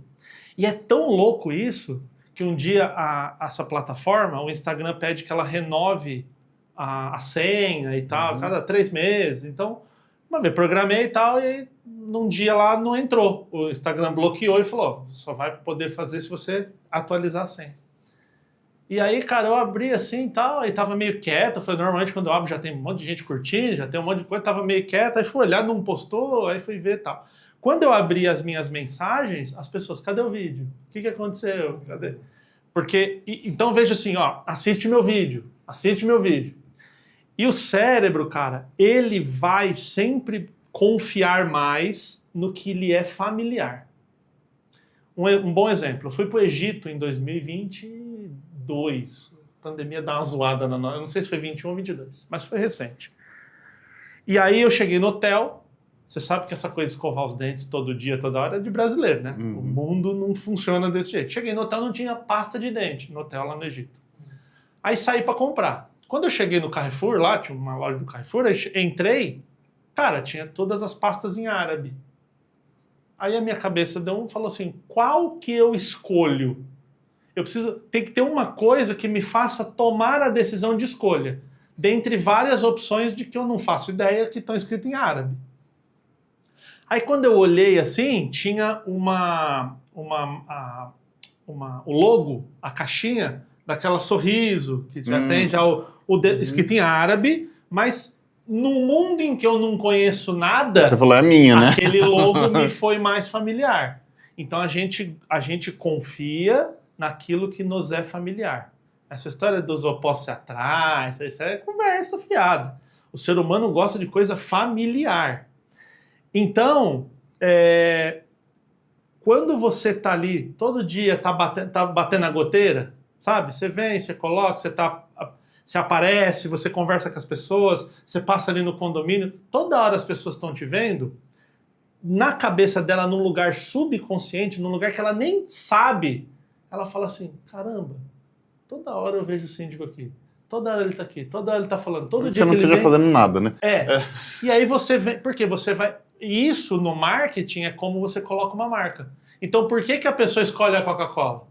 E é tão louco isso que um dia essa plataforma, o Instagram pede que ela renove a senha e tal, cada 3 meses. Então, uma vez programei e tal, e aí, num dia lá não entrou. O Instagram bloqueou e falou, só vai poder fazer se você atualizar a senha. E aí, cara, eu abri assim e tal, e tava meio quieto. Eu falei, normalmente quando eu abro já tem um monte de gente curtindo, já tem um monte de coisa, tava meio quieto. Aí fui olhar, não postou, aí fui ver e tal. Quando eu abri as minhas mensagens, as pessoas, cadê o vídeo? O que aconteceu? Cadê? Porque, então veja assim, ó, assiste meu vídeo. E o cérebro, cara, ele vai sempre confiar mais no que lhe é familiar. Um bom exemplo, eu fui para o Egito em 2022. A pandemia dá uma zoada na nossa. Eu não sei se foi 21 ou 22, mas foi recente. E aí eu cheguei no hotel. Você sabe que essa coisa de escovar os dentes todo dia, toda hora, é de brasileiro, né? O mundo não funciona desse jeito. Cheguei no hotel, não tinha pasta de dente, no hotel lá no Egito. Aí saí para comprar. Quando eu cheguei no Carrefour, lá tinha uma loja do Carrefour, entrei, cara, tinha todas as pastas em árabe. Aí a minha cabeça falou assim, qual que eu escolho? Tem que ter uma coisa que me faça tomar a decisão de escolha, dentre várias opções de que eu não faço ideia que estão escritas em árabe. Aí quando eu olhei assim, tinha o logo, a caixinha, daquela sorriso, que já tem escrito em árabe, mas no mundo em que eu não conheço nada, você falou, é minha, né? Aquele logo me foi mais familiar. Então a gente confia naquilo que nos é familiar. Essa história dos opostos se atraem, isso é conversa fiada. O ser humano gosta de coisa familiar. Então, quando você tá ali, todo dia tá batendo a goteira, sabe? Você vem, você coloca, você aparece, você conversa com as pessoas, você passa ali no condomínio, toda hora as pessoas estão te vendo, na cabeça dela, num lugar subconsciente, num lugar que ela nem sabe, ela fala assim, caramba, toda hora eu vejo o síndico aqui, toda hora ele tá aqui, toda hora ele tá falando, todo dia que ele vem... Você não esteja fazendo nada, né? E aí você vem, porque você vai... Isso no marketing é como você coloca uma marca. Então por que a pessoa escolhe a Coca-Cola?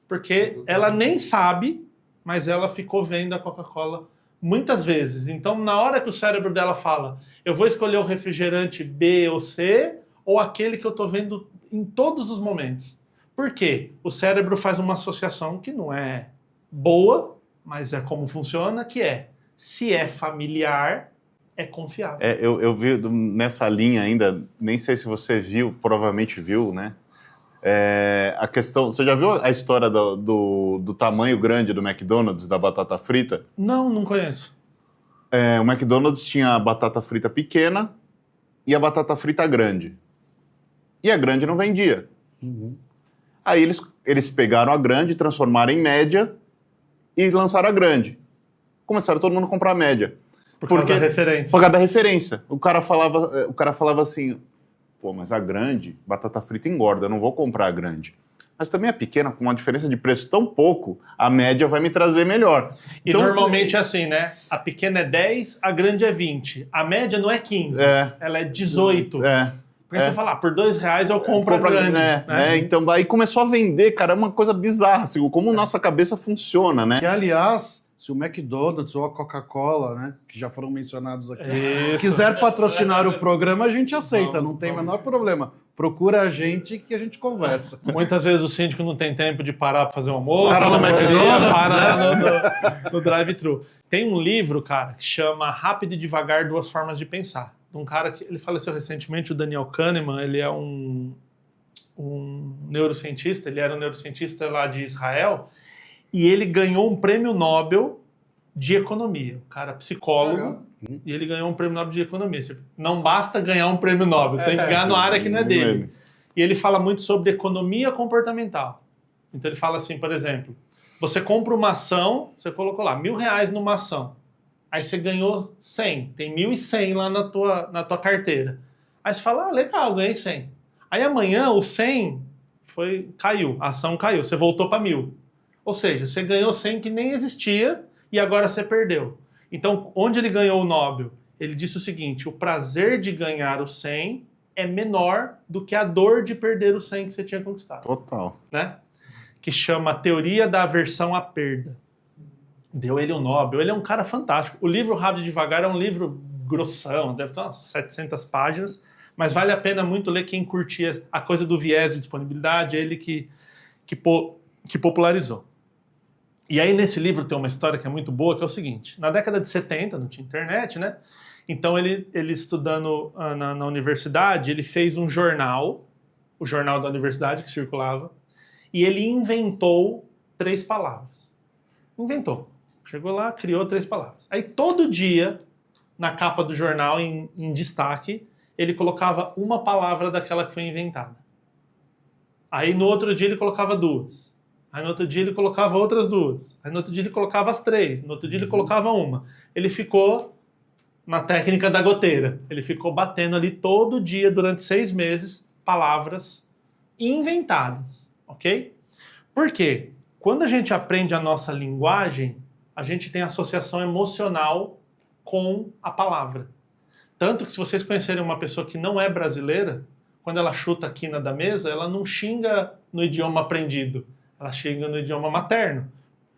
Porque ela nem sabe, mas ela ficou vendo a Coca-Cola muitas vezes. Então, na hora que o cérebro dela fala, eu vou escolher o refrigerante B ou C, ou aquele que eu estou vendo em todos os momentos. Por quê? O cérebro faz uma associação que não é boa, mas é como funciona, que é, se é familiar, é confiável. Eu vi nessa linha ainda, nem sei se você viu, provavelmente viu, né? A questão, você já viu a história do tamanho grande do McDonald's, da batata frita? Não conheço. O McDonald's tinha a batata frita pequena e a batata frita grande. E a grande não vendia. Aí eles pegaram a grande, transformaram em média e lançaram a grande. Começaram todo mundo a comprar a média. Por causa da referência. Por causa da referência. O cara falava assim... Pô, mas a grande, batata frita engorda, eu não vou comprar a grande. Mas também a pequena, com uma diferença de preço tão pouco, a média vai me trazer melhor. E então, normalmente é assim, né? A pequena é 10, a grande é 20. A média não é 15, ela é 18. Porque você fala, por R$2 eu compro a grande. Né? Então aí começou a vender, cara, é uma coisa bizarra, assim, como nossa cabeça funciona, né? Que, aliás, se o McDonald's ou a Coca-Cola, né, que já foram mencionados aqui, quiser patrocinar o programa, a gente aceita, não tem o menor problema. Procura a gente que a gente conversa. Muitas vezes o síndico não tem tempo de parar para fazer um almoço, para no drive-thru. Tem um livro, cara, que chama Rápido e Devagar, Duas Formas de Pensar. De um cara que ele faleceu recentemente, o Daniel Kahneman, ele é um neurocientista, ele era um neurocientista lá de Israel, e ele ganhou um prêmio Nobel de economia. O cara psicólogo, e ele ganhou um prêmio Nobel de economia. Não basta ganhar um prêmio Nobel, tem que ganhar na área que não é dele. E ele fala muito sobre economia comportamental. Então ele fala assim, por exemplo, você compra uma ação, você colocou lá R$1.000 numa ação. Aí você ganhou 100, tem 1.100 lá na tua carteira. Aí você fala, legal, ganhei 100. Aí amanhã o 100 caiu, a ação caiu, você voltou para 1.000. Ou seja, você ganhou 100 que nem existia e agora você perdeu. Então, onde ele ganhou o Nobel? Ele disse o seguinte, o prazer de ganhar o 100 é menor do que a dor de perder o 100 que você tinha conquistado. Total. Né? Que chama Teoria da Aversão à Perda. Deu ele o Nobel. Ele é um cara fantástico. O livro Rápido e Devagar é um livro grossão, deve ter umas 700 páginas, mas vale a pena muito ler quem curtia a coisa do viés de disponibilidade, ele que popularizou. E aí nesse livro tem uma história que é muito boa, que é o seguinte. Na década de 70, não tinha internet, né? Então ele estudando na universidade, ele fez um jornal, o jornal da universidade que circulava, e ele inventou 3 palavras. Inventou. Chegou lá, criou 3 palavras. Aí todo dia, na capa do jornal, em destaque, ele colocava uma palavra daquela que foi inventada. Aí no outro dia ele colocava 2. Aí no outro dia ele colocava outras 2. Aí no outro dia ele colocava as 3. No outro dia ele colocava uma. Ele ficou na técnica da goteira. Ele ficou batendo ali todo dia, durante 6 meses, palavras inventadas. Ok? Por quê? Quando a gente aprende a nossa linguagem, a gente tem associação emocional com a palavra. Tanto que se vocês conhecerem uma pessoa que não é brasileira, quando ela chuta a quina da mesa, ela não xinga no idioma aprendido. Ela xinga no idioma materno.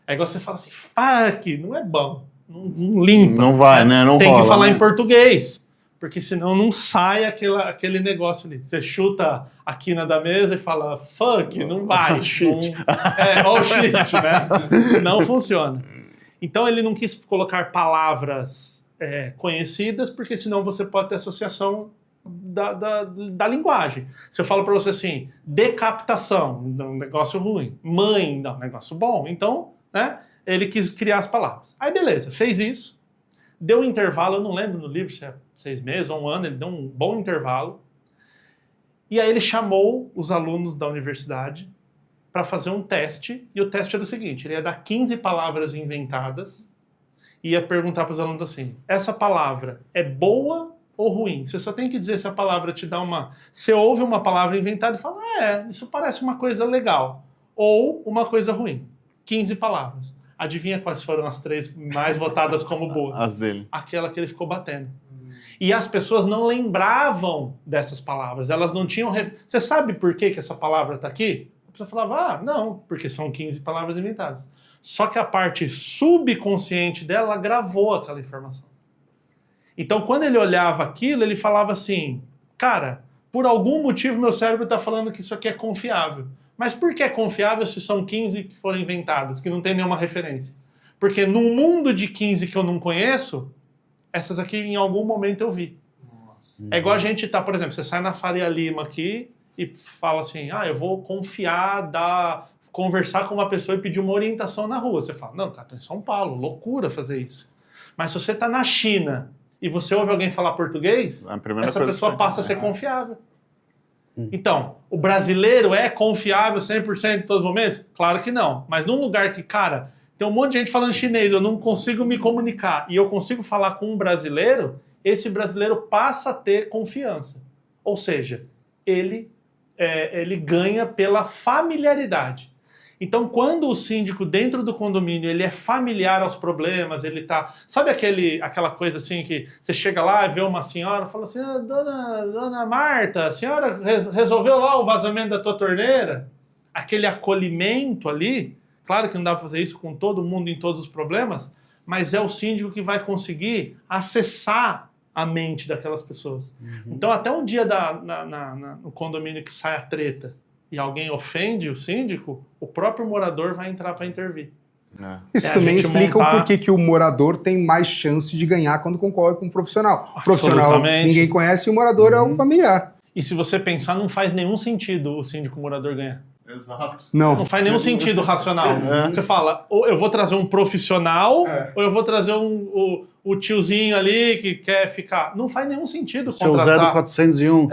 É igual você fala assim, fuck, não é bom. Não limpa. Não vai, né? Não Tem rola, que falar né? em português. Porque senão não sai aquele negócio ali. Você chuta a quina da mesa e fala fuck, não vai. Shit. Oh shit, né? Não funciona. Então ele não quis colocar palavras conhecidas, porque senão você pode ter associação da linguagem. Se eu falo para você assim, decapitação, um negócio ruim. Mãe, não, um negócio bom. Então, né? Ele quis criar as palavras. Aí beleza, fez isso. Deu um intervalo, eu não lembro no livro se é 6 meses ou 1 ano, ele deu um bom intervalo. E aí ele chamou os alunos da universidade para fazer um teste, e o teste era o seguinte, ele ia dar 15 palavras inventadas e ia perguntar para os alunos assim, essa palavra é boa ou ruim? Você só tem que dizer se a palavra te dá uma... Você ouve uma palavra inventada e fala, isso parece uma coisa legal, ou uma coisa ruim. 15 palavras. Adivinha quais foram as 3 mais votadas como boas? As dele. Aquela que ele ficou batendo. E as pessoas não lembravam dessas palavras, elas não tinham... Você sabe por que essa palavra está aqui? A pessoa falava, não, porque são 15 palavras inventadas. Só que a parte subconsciente dela gravou aquela informação. Então, quando ele olhava aquilo, ele falava assim, cara, por algum motivo meu cérebro está falando que isso aqui é confiável. Mas por que é confiável se são 15 que foram inventadas, que não tem nenhuma referência? Porque num mundo de 15 que eu não conheço, essas aqui em algum momento eu vi. Nossa. É igual a gente tá, por exemplo, você sai na Faria Lima aqui e fala assim, eu vou confiar, conversar com uma pessoa e pedir uma orientação na rua. Você fala, não, cara, tô em São Paulo, loucura fazer isso. Mas se você tá na China e você ouve alguém falar português, essa pessoa passa a ser confiável. Então, o brasileiro é confiável 100% em todos os momentos? Claro que não. Mas num lugar que, cara, tem um monte de gente falando chinês, eu não consigo me comunicar, e eu consigo falar com um brasileiro, esse brasileiro passa a ter confiança. Ou seja, ele ganha pela familiaridade. Então, quando o síndico dentro do condomínio ele é familiar aos problemas, ele tá... Sabe aquela coisa assim que você chega lá e vê uma senhora e fala assim, dona Marta, a senhora resolveu lá o vazamento da tua torneira? Aquele acolhimento ali, claro que não dá para fazer isso com todo mundo em todos os problemas, mas é o síndico que vai conseguir acessar a mente daquelas pessoas. Então, até um dia no condomínio que sai a treta, e alguém ofende o síndico, o próprio morador vai entrar para intervir. Isso também explica o porquê que o morador tem mais chance de ganhar quando concorre com um profissional. O profissional ninguém conhece e o morador é o familiar. E se você pensar, não faz nenhum sentido o síndico morador ganhar. Exato. Não faz nenhum sentido racional. Você fala, ou eu vou trazer um profissional, ou eu vou trazer o tiozinho ali que quer ficar. Não faz nenhum sentido contratar. Seu Zé do 401.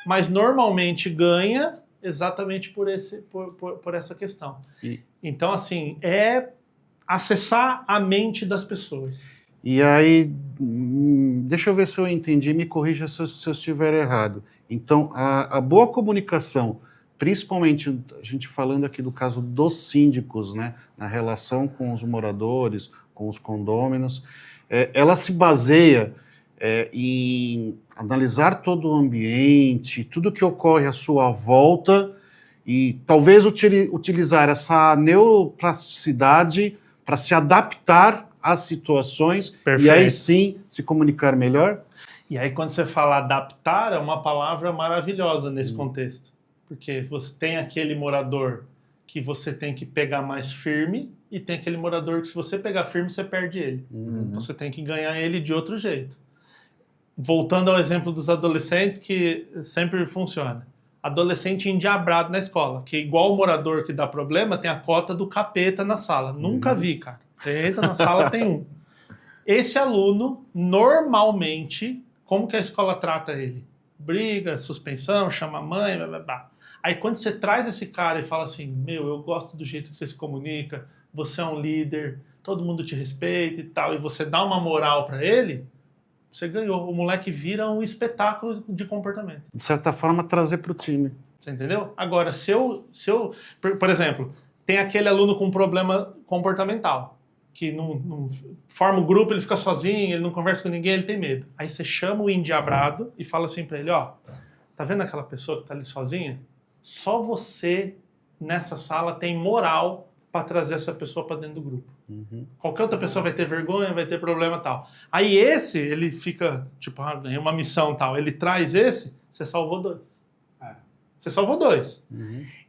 Mas normalmente ganha exatamente por essa questão. Então, assim, é acessar a mente das pessoas. E aí, deixa eu ver se eu entendi, me corrija se eu estiver errado. Então, a boa comunicação, principalmente a gente falando aqui do caso dos síndicos, né, na relação com os moradores, com os condôminos, ela se baseia em analisar todo o ambiente, tudo que ocorre à sua volta e talvez utilizar essa neuroplasticidade para se adaptar às situações. Perfeito. E aí sim se comunicar melhor? E aí quando você fala adaptar, é uma palavra maravilhosa nesse contexto. Porque você tem aquele morador que você tem que pegar mais firme e tem aquele morador que se você pegar firme, você perde ele. Então você tem que ganhar ele de outro jeito. Voltando ao exemplo dos adolescentes, que sempre funciona. Adolescente endiabrado na escola, que igual o morador que dá problema, tem a cota do capeta na sala. Nunca vi, cara. Você entra na sala, tem um. Esse aluno, normalmente, como que a escola trata ele? Briga, suspensão, chama a mãe, blá, blá, blá. Aí quando você traz esse cara e fala assim, meu, eu gosto do jeito que você se comunica, você é um líder, todo mundo te respeita e tal, e você dá uma moral pra ele, você ganhou. O moleque vira um espetáculo de comportamento. De certa forma, trazer para o time. Você entendeu? Agora, por exemplo, tem aquele aluno com problema comportamental, que não forma o grupo, ele fica sozinho, ele não conversa com ninguém, ele tem medo. Aí você chama o endiabrado e fala assim pra ele, ó, tá vendo aquela pessoa que tá ali sozinha? Só você, nessa sala, tem moral para trazer essa pessoa para dentro do grupo. Qualquer outra pessoa vai ter vergonha, vai ter problema e tal. Aí esse, ele fica, tipo, ganhei uma missão e tal. Ele traz esse, você salvou 2. Você salvou 2.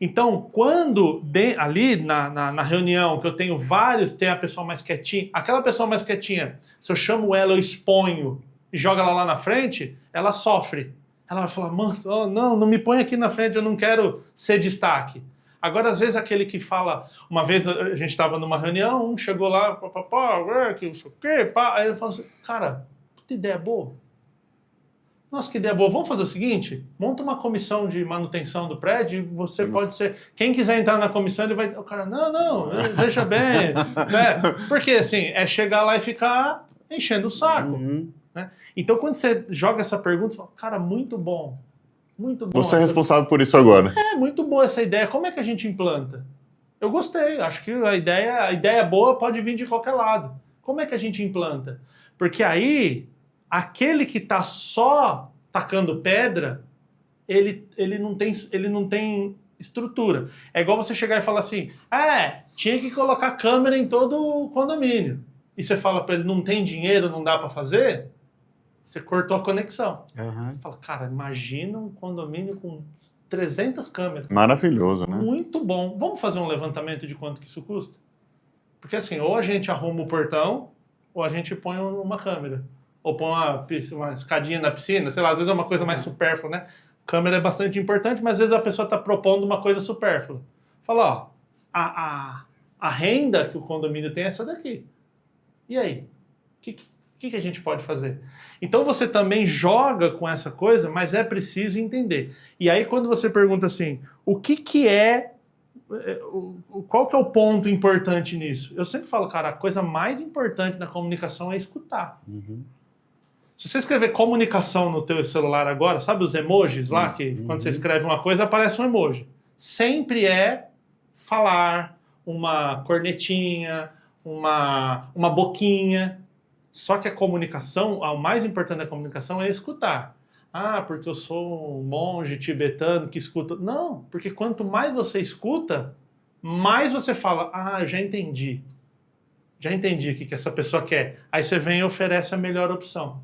Então, quando ali na reunião, que eu tenho vários, tem a pessoa mais quietinha, aquela pessoa mais quietinha, se eu chamo ela, eu exponho e jogo ela lá na frente, ela sofre. Ela vai falar, mano, não me põe aqui na frente, eu não quero ser destaque. Agora, às vezes, aquele que fala... Uma vez a gente estava numa reunião, um chegou lá, que não sei o quê, pá. Aí ele falou assim, cara, puta ideia boa. Nossa, que ideia boa. Vamos fazer o seguinte? Monta uma comissão de manutenção do prédio e você pode ser... Quem quiser entrar na comissão, ele vai... O cara, não, deixa bem. Né? Porque, assim, é chegar lá e ficar enchendo o saco. Né? Então, quando você joga essa pergunta, você fala, cara, muito bom. Muito bom. Você é responsável por isso agora. É, muito boa essa ideia. Como é que a gente implanta? Eu gostei. Acho que a ideia boa pode vir de qualquer lado. Como é que a gente implanta? Porque aí, aquele que está só tacando pedra, ele não tem estrutura. É igual você chegar e falar assim, tinha que colocar câmera em todo o condomínio. E você fala para ele, não tem dinheiro, não dá para fazer? Você cortou a conexão. Você fala, cara, imagina um condomínio com 300 câmeras. Maravilhoso, né? Muito bom. Vamos fazer um levantamento de quanto que isso custa? Porque assim, ou a gente arruma o portão, ou a gente põe uma câmera. Ou põe uma escadinha na piscina, sei lá, às vezes é uma coisa mais supérflua, né? Câmera é bastante importante, mas às vezes a pessoa está propondo uma coisa supérflua. Fala, ó, a renda que o condomínio tem é essa daqui. E aí? O que a gente pode fazer? Então você também joga com essa coisa, mas é preciso entender. E aí quando você pergunta assim, qual que é o ponto importante nisso? Eu sempre falo, cara, a coisa mais importante na comunicação é escutar. Se você escrever comunicação no teu celular agora, sabe os emojis lá, que quando você escreve uma coisa aparece um emoji. Sempre é falar, uma cornetinha, uma boquinha. Só que a comunicação, o mais importante da comunicação é escutar. Porque eu sou um monge tibetano que escuta. Não, porque quanto mais você escuta, mais você fala, eu já entendi. Já entendi o que essa pessoa quer. Aí você vem e oferece a melhor opção.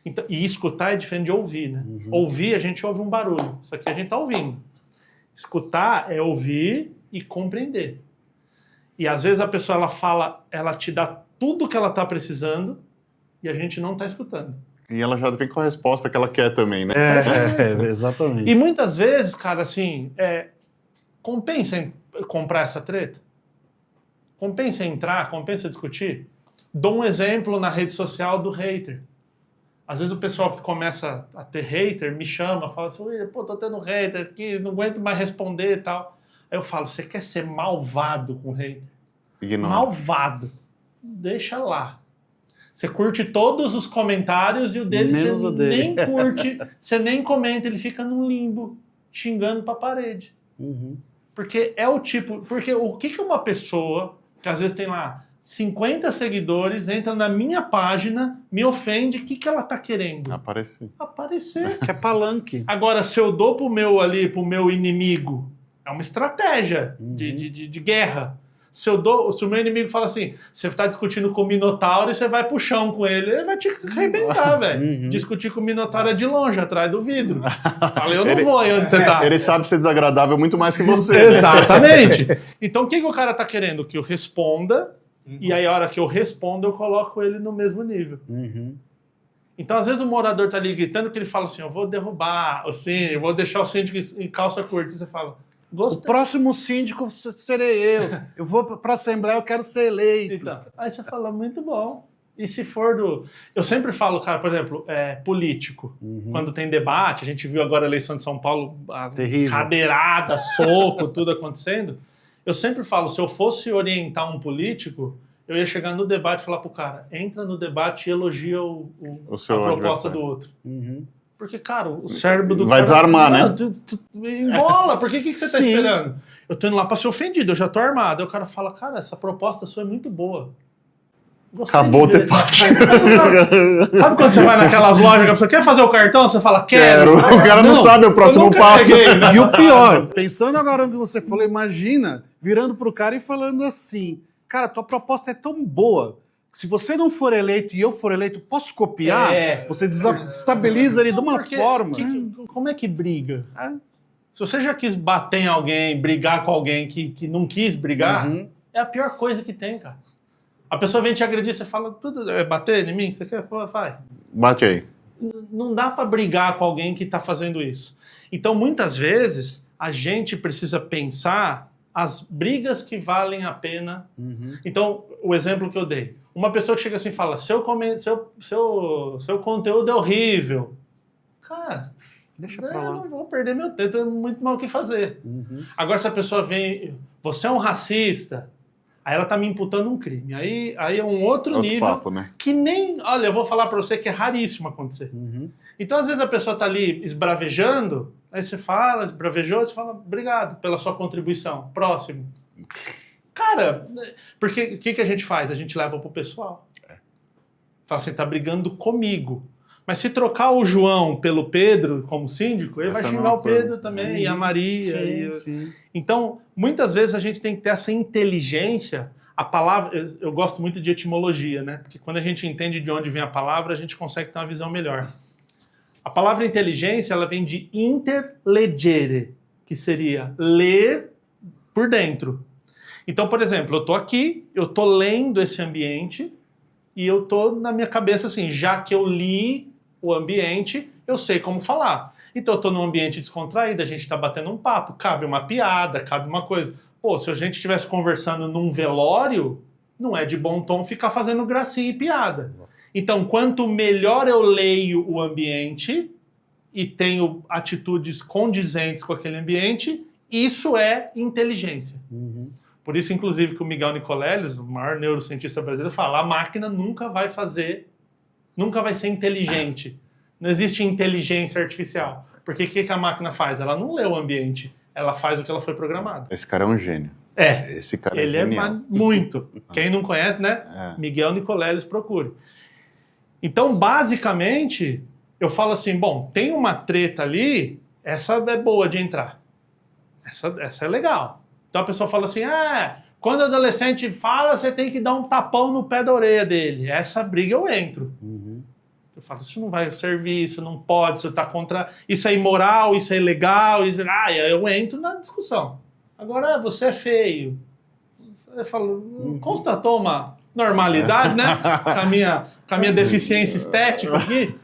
Então, e escutar é diferente de ouvir, né? Ouvir, a gente ouve um barulho. Isso aqui a gente está ouvindo. Escutar é ouvir e compreender. E às vezes a pessoa, ela te dá tudo que ela está precisando e a gente não está escutando. E ela já vem com a resposta que ela quer também, né? Exatamente. E muitas vezes, cara, assim, compensa em comprar essa treta? Compensa entrar? Compensa discutir? Dou um exemplo na rede social do hater. Às vezes o pessoal que começa a ter hater me chama, fala assim, tô tendo hater aqui, não aguento mais responder e tal. Aí eu falo, você quer ser malvado com hater? Ignora. Malvado. Deixa lá. Você curte todos os comentários e o dele você nem curte, você nem comenta, ele fica num limbo, xingando pra parede. Porque é o tipo... Porque o que uma pessoa, que às vezes tem lá 50 seguidores, entra na minha página, me ofende, o que ela tá querendo? Aparecer. Que é palanque. Agora, se eu dou pro meu inimigo, é uma estratégia de guerra. Se o meu inimigo fala assim, você tá discutindo com o Minotauro e você vai pro chão com ele vai te arrebentar, velho. Discutir com o Minotauro é de longe, atrás do vidro. Fala, eu não vou aí onde você tá. Ele sabe ser desagradável muito mais que você. Exatamente. Então, o que o cara tá querendo? Que eu responda, e aí a hora que eu respondo, eu coloco ele no mesmo nível. Então, às vezes o morador tá ali gritando que ele fala assim, eu vou derrubar o síndico, eu vou deixar o síndico em calça curta. E você fala, gostei. O próximo síndico serei eu. Eu vou para a Assembleia, eu quero ser eleito. Então, aí você fala, muito bom. E se for do... Eu sempre falo, cara, por exemplo, político. Quando tem debate, a gente viu agora a eleição de São Paulo, a cadeirada, soco, tudo acontecendo. Eu sempre falo, se eu fosse orientar um político, eu ia chegar no debate e falar pro cara, entra no debate e elogia a proposta do outro. Porque, cara, o cérebro do vai cara... desarmar, né? Embola, por que você tá esperando? Eu tô indo lá pra ser ofendido, eu já tô armado. Aí o cara fala, cara, essa proposta sua é muito boa. Gostei Acabou o de ver. debate. Sabe quando você vai naquelas lojas que a pessoa quer fazer o cartão? Você fala, quero. O cara não sabe o próximo passo. E o pior, pensando agora no que você falou, imagina virando pro cara e falando assim, cara, tua proposta é tão boa, que se você não for eleito e eu for eleito, posso copiar? Você desestabiliza ele de uma forma. Como é que briga? Se você já quis bater em alguém, brigar com alguém que não quis brigar, é a pior coisa que tem, cara. A pessoa vem te agredir, você fala, tudo é bater em mim? Você quer? Pô, vai. Bate aí. Não dá pra brigar com alguém que tá fazendo isso. Então, muitas vezes, a gente precisa pensar as brigas que valem a pena. Então, o exemplo que eu dei. Uma pessoa que chega assim e fala, seu conteúdo é horrível. Cara, deixa pra lá. Eu não vou perder meu tempo, eu tenho muito mal o que fazer. Agora, se a pessoa vem, você é um racista, aí ela tá me imputando um crime. Aí é um outro nível papo, né? que nem... Olha, eu vou falar pra você que é raríssimo acontecer. Então, às vezes, a pessoa tá ali esbravejando, aí você fala, esbravejou, você fala, obrigado pela sua contribuição. Próximo. Cara, porque o que a gente faz? A gente leva pro pessoal. Fala assim, tá brigando comigo. Mas se trocar o João pelo Pedro como síndico, ele vai xingar o Pedro também, e a Maria. Então, muitas vezes a gente tem que ter essa inteligência. A palavra, eu gosto muito de etimologia, né? Porque quando a gente entende de onde vem a palavra, a gente consegue ter uma visão melhor. A palavra inteligência, ela vem de interlegere, que seria ler por dentro. Então, por exemplo, eu tô aqui, eu tô lendo esse ambiente e eu tô na minha cabeça assim, já que eu li o ambiente, eu sei como falar. Então eu tô num ambiente descontraído, a gente tá batendo um papo, cabe uma piada, cabe uma coisa. Pô, se a gente estivesse conversando num velório, não é de bom tom ficar fazendo gracinha e piada. Então, quanto melhor eu leio o ambiente e tenho atitudes condizentes com aquele ambiente, isso é inteligência. Por isso, inclusive, que o Miguel Nicoleles, o maior neurocientista brasileiro, fala, a máquina nunca vai ser inteligente. Não existe inteligência artificial. Porque o que a máquina faz? Ela não lê o ambiente, ela faz o que ela foi programada. Esse cara é um gênio. Esse cara ele é genial. Muito. Quem não conhece, né? Miguel Nicoleles, procure. Então, basicamente, eu falo assim, bom, tem uma treta ali, essa é boa de entrar. Essa é legal. Então a pessoa fala assim, quando o adolescente fala, você tem que dar um tapão no pé da orelha dele. Essa briga eu entro. Eu falo, isso não vai servir, isso não pode, isso tá contra... Isso é imoral, isso é ilegal, eu entro na discussão. Agora, você é feio. Eu falo, constatou uma normalidade, né? Com a minha deficiência estética aqui.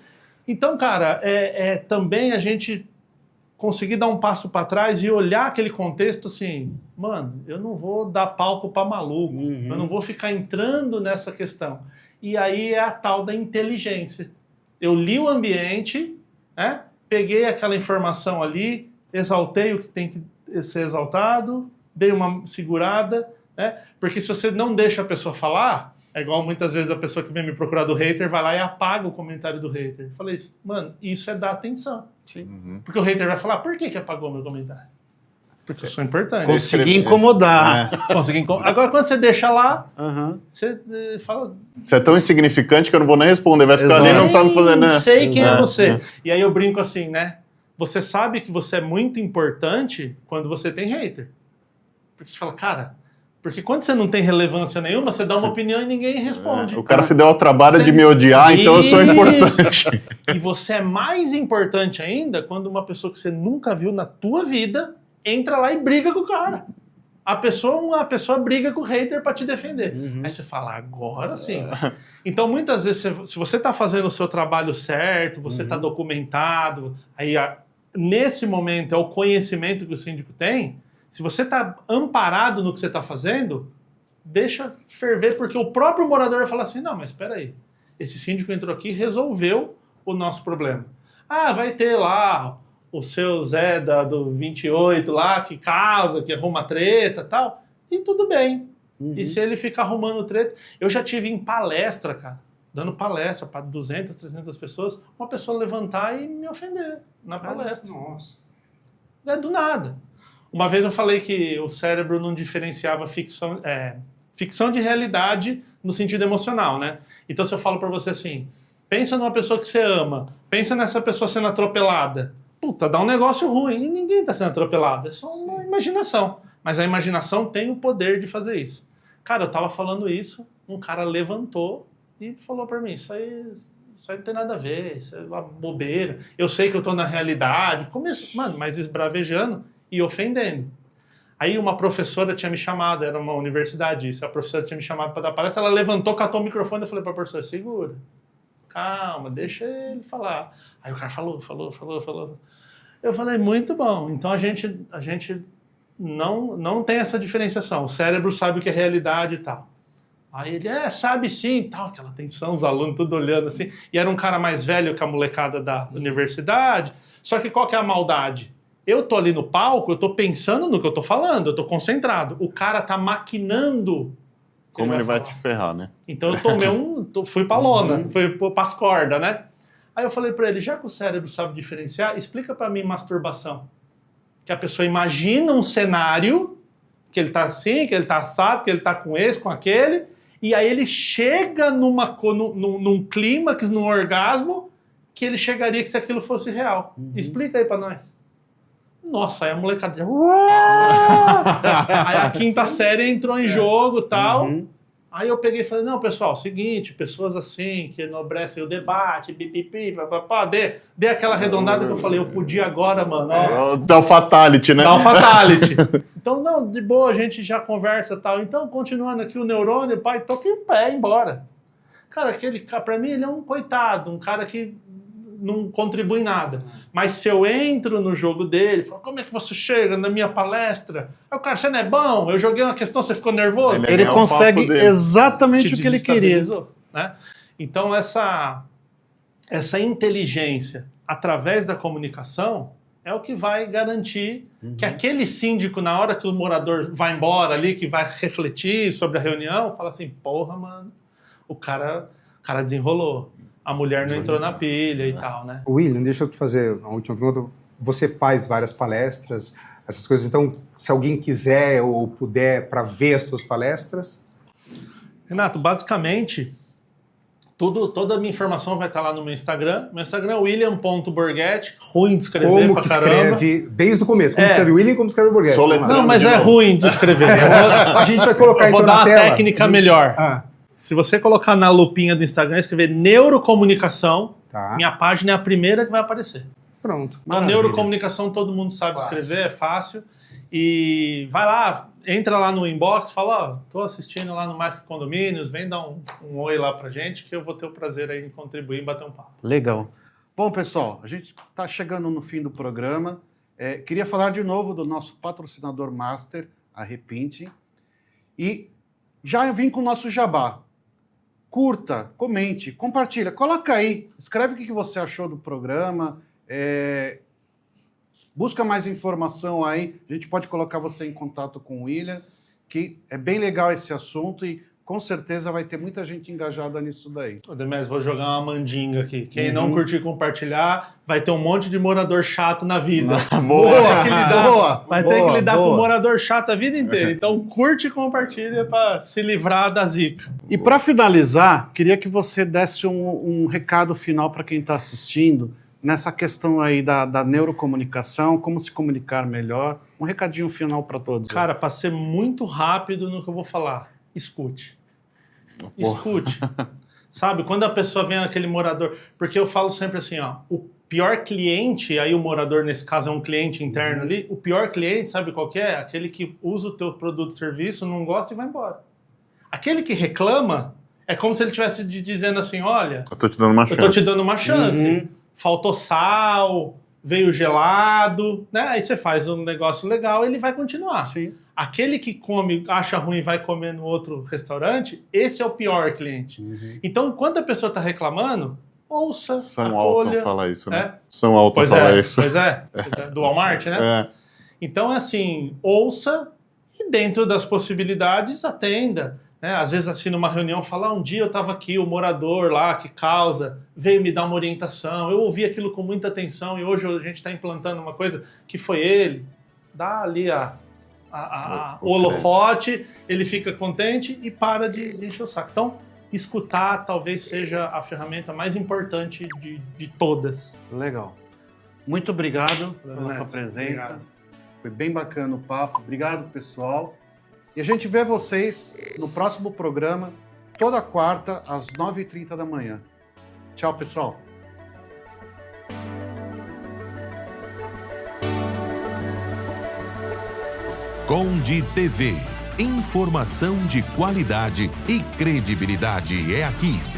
Então, cara, também a gente conseguir dar um passo para trás e olhar aquele contexto assim, mano, eu não vou dar palco para maluco, eu não vou ficar entrando nessa questão. E aí é a tal da inteligência. Eu li o ambiente, né? Peguei aquela informação ali, exaltei o que tem que ser exaltado, dei uma segurada, né? Porque se você não deixa a pessoa falar, é igual muitas vezes a pessoa que vem me procurar do hater vai lá e apaga o comentário do hater. Eu falei isso, mano, isso é dar atenção. Porque o hater vai falar, por que apagou meu comentário? Porque eu sou importante. Consegui incomodar. Agora, quando você deixa lá, você fala... Você é tão insignificante que eu não vou nem responder. Vai ficar ali e não tá me fazendo... Não sei quem é você. E aí eu brinco assim, né? Você sabe que você é muito importante quando você tem hater. Porque você fala, cara... Porque quando você não tem relevância nenhuma, você dá uma opinião e ninguém responde. O cara se deu ao trabalho de me odiar, então eu sou importante. E você é mais importante ainda quando uma pessoa que você nunca viu na tua vida entra lá e briga com o cara. A pessoa briga com o hater para te defender. Aí você fala, agora sim. Então, muitas vezes, se você está fazendo o seu trabalho certo, você está documentado, aí nesse momento é o conhecimento que o síndico tem. Se você está amparado no que você está fazendo, deixa ferver, porque o próprio morador vai falar assim, não, mas espera aí, esse síndico entrou aqui e resolveu o nosso problema. Ah, vai ter lá o seu Zé do 28 lá, que causa, que arruma treta e tal, e tudo bem. E se ele ficar arrumando treta... Eu já tive em palestra, cara, dando palestra para 200, 300 pessoas, uma pessoa levantar e me ofender na palestra. Nossa. É do nada. Uma vez eu falei que o cérebro não diferenciava ficção de realidade no sentido emocional, né? Então, se eu falo pra você assim, pensa numa pessoa que você ama, pensa nessa pessoa sendo atropelada. Puta, dá um negócio ruim e ninguém tá sendo atropelado. É só uma imaginação. Mas a imaginação tem o poder de fazer isso. Cara, eu tava falando isso, um cara levantou e falou pra mim, isso aí não tem nada a ver, isso é uma bobeira. Eu sei que eu tô na realidade. Mano, mas esbravejando e ofendendo. Aí uma professora tinha me chamado, era uma universidade isso, a professora tinha me chamado para dar palestra, ela levantou, catou o microfone, eu falei para a professora, segura, calma, deixa ele falar. Aí o cara falou. Eu falei, muito bom, então a gente não tem essa diferenciação, o cérebro sabe o que é realidade e tal. Aí ele, sabe sim, tal, aquela tensão, os alunos tudo olhando assim, e era um cara mais velho que a molecada da universidade, só que qual que é a maldade? Eu tô ali no palco, eu tô pensando no que eu tô falando, eu tô concentrado. O cara tá maquinando Como ele vai te ferrar, né? Então eu fui pra lona, fui pras cordas, né? Aí eu falei pra ele, já que o cérebro sabe diferenciar, explica pra mim masturbação. Que a pessoa imagina um cenário, que ele tá assim, que ele tá assado, que ele tá com esse, com aquele, e aí ele chega num clímax, num orgasmo, que ele chegaria que se aquilo fosse real. Explica aí pra nós. Nossa, aí a molecada... Aí a quinta série entrou em jogo e tal. Aí eu peguei e falei, não, pessoal, seguinte, pessoas assim, que enobrecem o debate, pipipi, papapá, dê aquela arredondada que eu falei, eu podia agora, mano. Ó, dá o fatality, né? Dá o fatality. Então, não, de boa, a gente já conversa e tal. Então, continuando aqui, o neurônio, pai, toca em pé, embora. Cara, pra mim, ele é um coitado, um cara que não contribui em nada. Mas se eu entro no jogo dele, falo, como é que você chega na minha palestra? Aí o cara, você não é bom? Eu joguei uma questão, você ficou nervoso? Ele consegue exatamente o que ele queria. Né? Então, essa inteligência através da comunicação é o que vai garantir que aquele síndico, na hora que o morador vai embora ali, que vai refletir sobre a reunião, fala assim, porra, mano, o cara desenrolou. A mulher não entrou na pilha e tal, né? William, deixa eu te fazer uma última pergunta. Você faz várias palestras, essas coisas. Então, se alguém quiser ou puder para ver as suas palestras... Renato, basicamente, toda a minha informação vai estar lá no meu Instagram. Meu Instagram é william.borghetti, ruim de escrever como pra que caramba. Escreve, desde o começo, como escreve William, como escreve Borghetti. Não, mas é ruim de escrever. A gente vai colocar então na tela. Vou dar uma técnica melhor. Se você colocar na lupinha do Instagram e escrever neurocomunicação, minha página é a primeira que vai aparecer. Pronto. Então, neurocomunicação todo mundo sabe escrever, é fácil. E vai lá, entra lá no inbox, fala, tô assistindo lá no Mais Que Condomínios, vem dar um oi lá pra gente, que eu vou ter o prazer aí em contribuir e bater um papo. Legal. Bom, pessoal, a gente está chegando no fim do programa. Queria falar de novo do nosso patrocinador master, a Repinte. E já vim com o nosso jabá. Curta, comente, compartilha, coloca aí, escreve o que você achou do programa, busca mais informação aí, a gente pode colocar você em contato com o William, que é bem legal esse assunto e com certeza vai ter muita gente engajada nisso daí. Demetrio, vou jogar uma mandinga aqui. Quem não curtir e compartilhar, vai ter um monte de morador chato na vida. Vai ter que lidar com morador chato a vida inteira. Então curte e compartilha para se livrar da zica. E para finalizar, queria que você desse um recado final para quem está assistindo, nessa questão aí da neurocomunicação, como se comunicar melhor. Um recadinho final para todos. Cara, para ser muito rápido no que eu vou falar, escute. Escute. Sabe, quando a pessoa vem aquele morador... Porque eu falo sempre assim, ó, o pior cliente, aí o morador nesse caso é um cliente interno ali, o pior cliente, sabe qual que é? Aquele que usa o teu produto ou serviço, não gosta e vai embora. Aquele que reclama, é como se ele estivesse dizendo assim, olha... Eu tô te dando uma chance. Eu tô te dando uma chance. Faltou sal, veio gelado, né? Aí você faz um negócio legal e ele vai continuar. Sim. Aquele que come, acha ruim e vai comer no outro restaurante, esse é o pior cliente. Então, enquanto a pessoa está reclamando, ouça, Sam acolha. Walton fala isso, né? É. Sam Walton Pois fala é, isso. pois é. Do Walmart, né? É. Então, assim, ouça e dentro das possibilidades, atenda. Né? Às vezes, assim, numa reunião, fala, um dia eu estava aqui, o morador lá, que causa, veio me dar uma orientação, eu ouvi aquilo com muita atenção e hoje a gente está implantando uma coisa que foi ele. Dá ali o holofote, ele fica contente e para de encher o saco. Então, escutar talvez seja a ferramenta mais importante de todas. Legal. Muito obrigado pela Ernesto, sua presença. obrigado. Foi bem bacana o papo. Obrigado, pessoal. E a gente vê vocês no próximo programa, toda quarta, às 9h30 da manhã. Tchau, pessoal. Conde TV. Informação de qualidade e credibilidade é aqui.